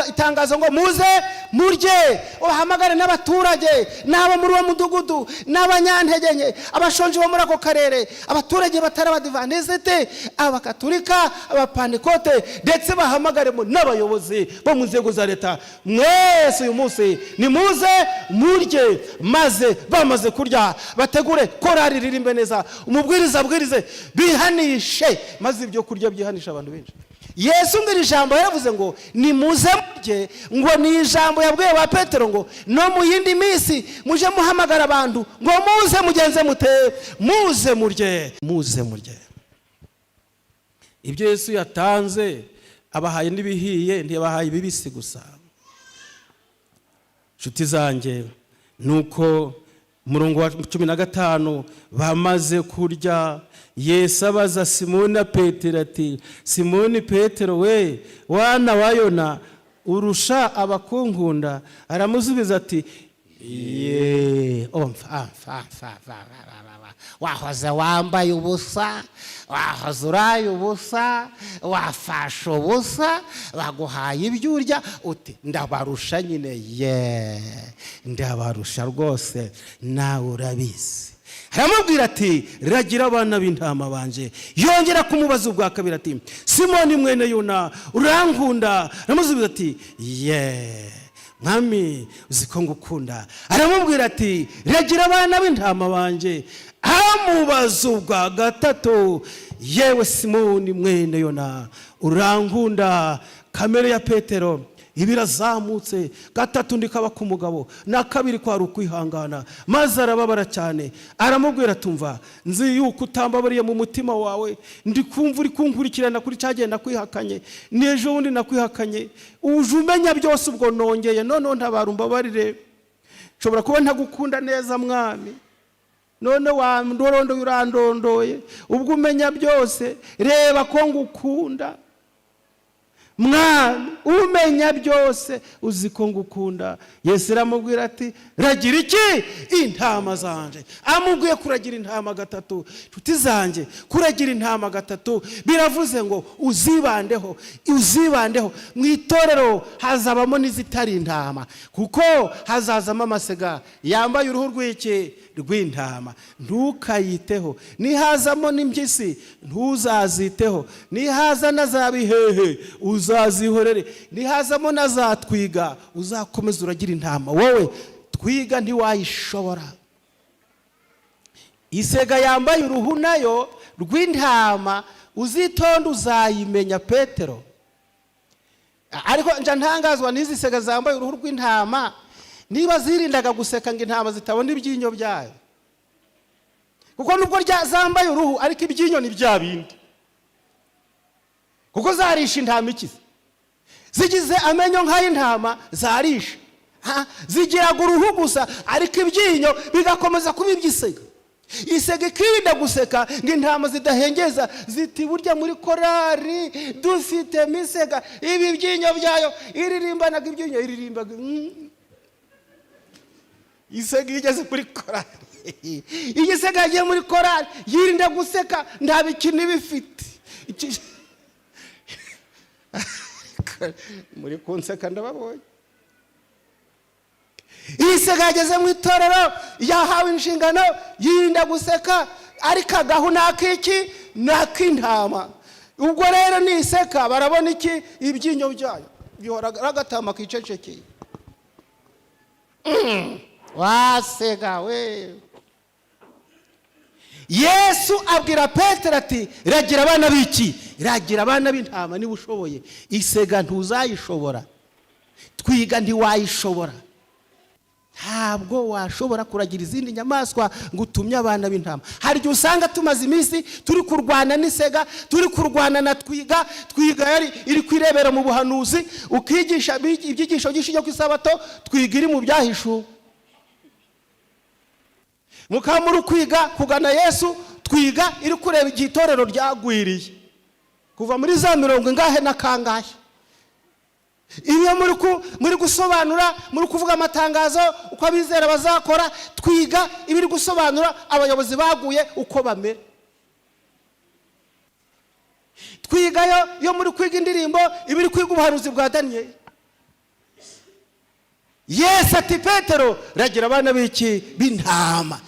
itangazo ngo muze murye, uhamagare n'abaturage, n'abo muri uwo mudugudu, n'abanyantege nke, abashonje bo muri ako karere, abaturage batari abadivantisite, abakatolika, abapantekote, ndetse bahamagaremo n'abayobozi bo mu nzego za leta. Mwese uyu munsi nimuze murye, maze bamaze kurya bategure korari ririmbe neza, umubwiriza abwirize, bihanishe, maze ibyo kurya byihanisha abantu benshi. Yesu ngo iri jambo yaravuze ngo nimuze murye, ngo ni ijambo yabwiye ba Petero ngo no mu yindi minsi muje muhamagara abantu ngo muze mugenze mute, muze murye, muze murye. Ibyo Yesu yatanze abahaye n'ibihiye, ntiyabahaye ibibisi gusa. Nshuti zanjye, nuko umurongo wa 15 bamaze kurya, Yesu abaza Simoni na Petero ati, Simoni Petero we, wana wa Yona, urusha abakunkunda? Aramusubiza ati, ye, wahoze wambaye ubusa, wahoze uraye ubusa, wafashe ubusa, baguhaye ibyo urya, uti ndabarusha nyine. Ye, ndabarusha rwose, nawe urabizi. Aramubwira ati, ragira abana b'intama banje. Yongera kumubaza ubwa kabiri ati, Simoni mwene Yona, urankunda? Aramusubiza ati, ye, mwami uzi ko ngukunda. Aramubwira ati, ragira abana b'intama banje. Amubaza ubwa gatatu, yewe Simoni mwene Yona, urankunda? Kamere ya Petero ibirazamutse, gatatu ndikaba ku mugabo, na kabiri kwari ukwihangana, maze arababara cyane. Aramubwira tumva, nzi yuko utambabariye mu mutima wawe, ndi kumva uri kunkurikirana kuri cyagenda kwihakanye, n'ejo bundi nakwihakanye, uje umenya byose ubwo nongeye, none ntabara umbabarire. Nshobora kuba ntagukunda neza mwami, none wandondoye urandondoye, ubwo umenya byose, reba ko ngukunda mwami, umenya byose, uzi ko ngukunda. Yesu aramubwira ati, ragira iki? Intama zanje. Amubwiye kuragira intama gatatu. Nshuti zanjye, kuragira intama gatatu biravuze ngo uzibandeho, uzibandeho. Mu itorero hazabamo n'izitari intama, kuko hazazamo amasega yambaye uruhu rw'iki? Rw'intama. Ntukayiteho. Nihazamo n'impyisi ntuzaziteho. Nihaza na za bihehe uzazihorere. Nihazamo na za twiga uzakomeza uragira intama. Wowe twiga ntiwayishobora. Isega yambaye uruhu nayo rw'intama uzitonda uzayimenya Petero. Ariko nja ntangazwa n'izi sega zambaye uruhu rw'intama, niba zirindaga guseka ngo intama zitabona ibyinyo byayo. Kuko nubwo zambaye uruhu ariko ibyinyo ni bya bindi. Kuko zarisha intama ikize. Zigize amenyo nk'ay'intama zarisha. Zigiraga uruhu gusa ariko ibyinyo bigakomeza kuba iby'isega. Isega ikirinda guseka ngo intama zidahengeza, ziti burya muri korari dufite misega, ibi byinyo byayo iririmbanaga ibyinyo, iririmbaga. Isega igeze kuri korari, igisega yagiye muri korari yirinda guseka, nta bikini bifite. Muri kunseka ndababonye. Isega yageze mu itorero yahawe inshingano yirinda guseka, ariko agahu n'akiki n'ak'intama. Ubwo rero niseka barabona iki? Ibyinyo byayo bihora agatama kicecekeye. Wasega we. Yesu abwira Petero ati, ragira abana b'iki? Ragira abana b'intama niba ushoboye. Isega ntuzayishobora, twiga ntiwayishobora. Ntabwo washobora kuragira izindi nyamaswa ngo utumye abana b'intama. Hari igihe usanga tumaze iminsi turi kurwana n'isega, turi kurwana na twiga. Twiga yari iri kwirebera mu buhanuzi, ukigisha ibyigisho by'ishinge ku isabato, twiga iri mu byahishuwe. Mukamuri kwiga kugana Yesu, twiga iri kureba igihe itorero ryagwiriye kuva muri za 40 ngahe na kangahe. Iyo muri gusobanura, muri kuvuga amatangazo uko abizera bazakora, twiga ibiri gusobanura abayobozi baguye uko bamera. twigayo yo muri kwiga indirimbo ibiri kwiga ubuhanuzi bwa Daniyeli. Yesu ati Petero ragira abana b'iki b'intama.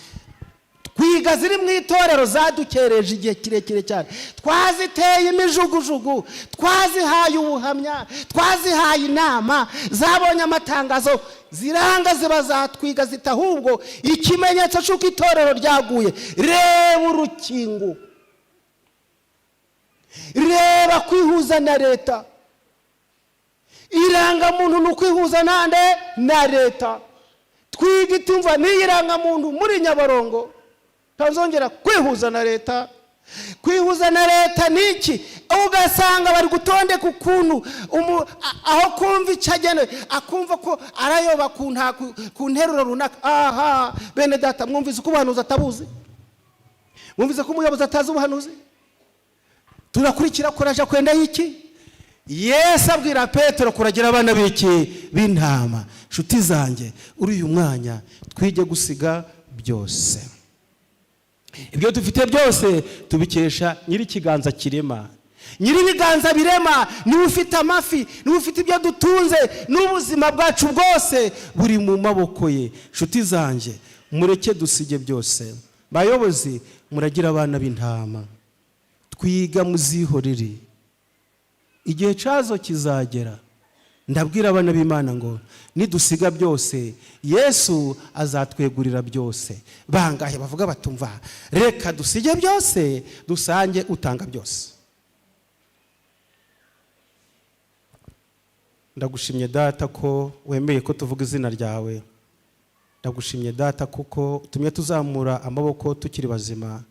Twiga ziri mu itorero zadukereje igihe kirekire cyane, twaziteye imijugujugu, twazihaye ubuhamya, twazihaye inama, zabonye amatangazo, ziranga ziba zatwiga zita ahubwo ikimenyetso cy'uko itorero ryaguye. Reba urukingo, reba kwihuza na leta. Irangamuntu ni ukwihuza nande na leta. Twiga itumva n'irangamuntu muri Nyabarongo tazongera kwihuza na leta. Kwihuza na leta niki? Ugasanga bari gutondeka ukuntu aho kumva icagene akumva ko arayoba ku nteruro runaka. Aha bene data, mwumvise ko ubuhanuzi atabuzi? Mwumvise ko umuyobozi atazi ubuhanuzi? Turakurikira kuraja kwenda iki? Yesu abwira Petero kuragira abana b'iki b'intama. Nshuti zanjye, uri uyu mwanya twige gusiga byose. Ibyo dufite byose tubikesha nyiri kiganza kirema. Nyiri ibiganza birema niwe ufite amafi, niwe ufite ibyo dutunze, n'ubuzima bwacu bwose buri mu maboko ye. Nshuti zanjye, mureke dusige byose. Bayobozi, muragira abana b'intama. Twiga muzihorere, igihe cyazo kizagera. Ndabwira abana b'Imana ngo nidusiga byose Yesu azatwegurira byose. Bangahe bavuga batumva reka dusige byose dusange utanga byose. Ndagushimye Data ko wemeye ko tuvuga izina ryawe. Ndagushimye Data kuko utumye tuzamura amaboko tukiri bazima.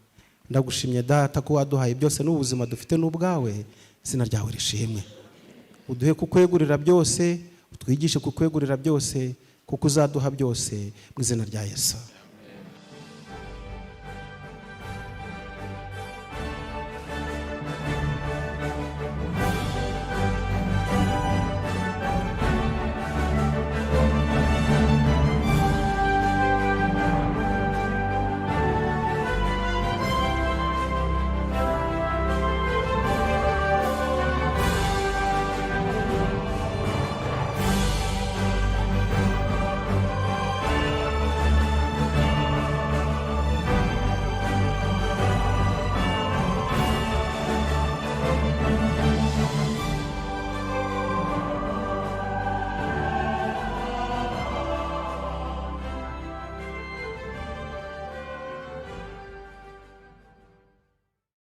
Ndagushimye Data ko waduhaye byose n'ubuzima dufite n'ubwawe. Izina ryawe rishimwe. Uduhe kukwegurira byose, utwigishe kukwegurira byose, kuko uzaduha byose mu izina rya Yesu.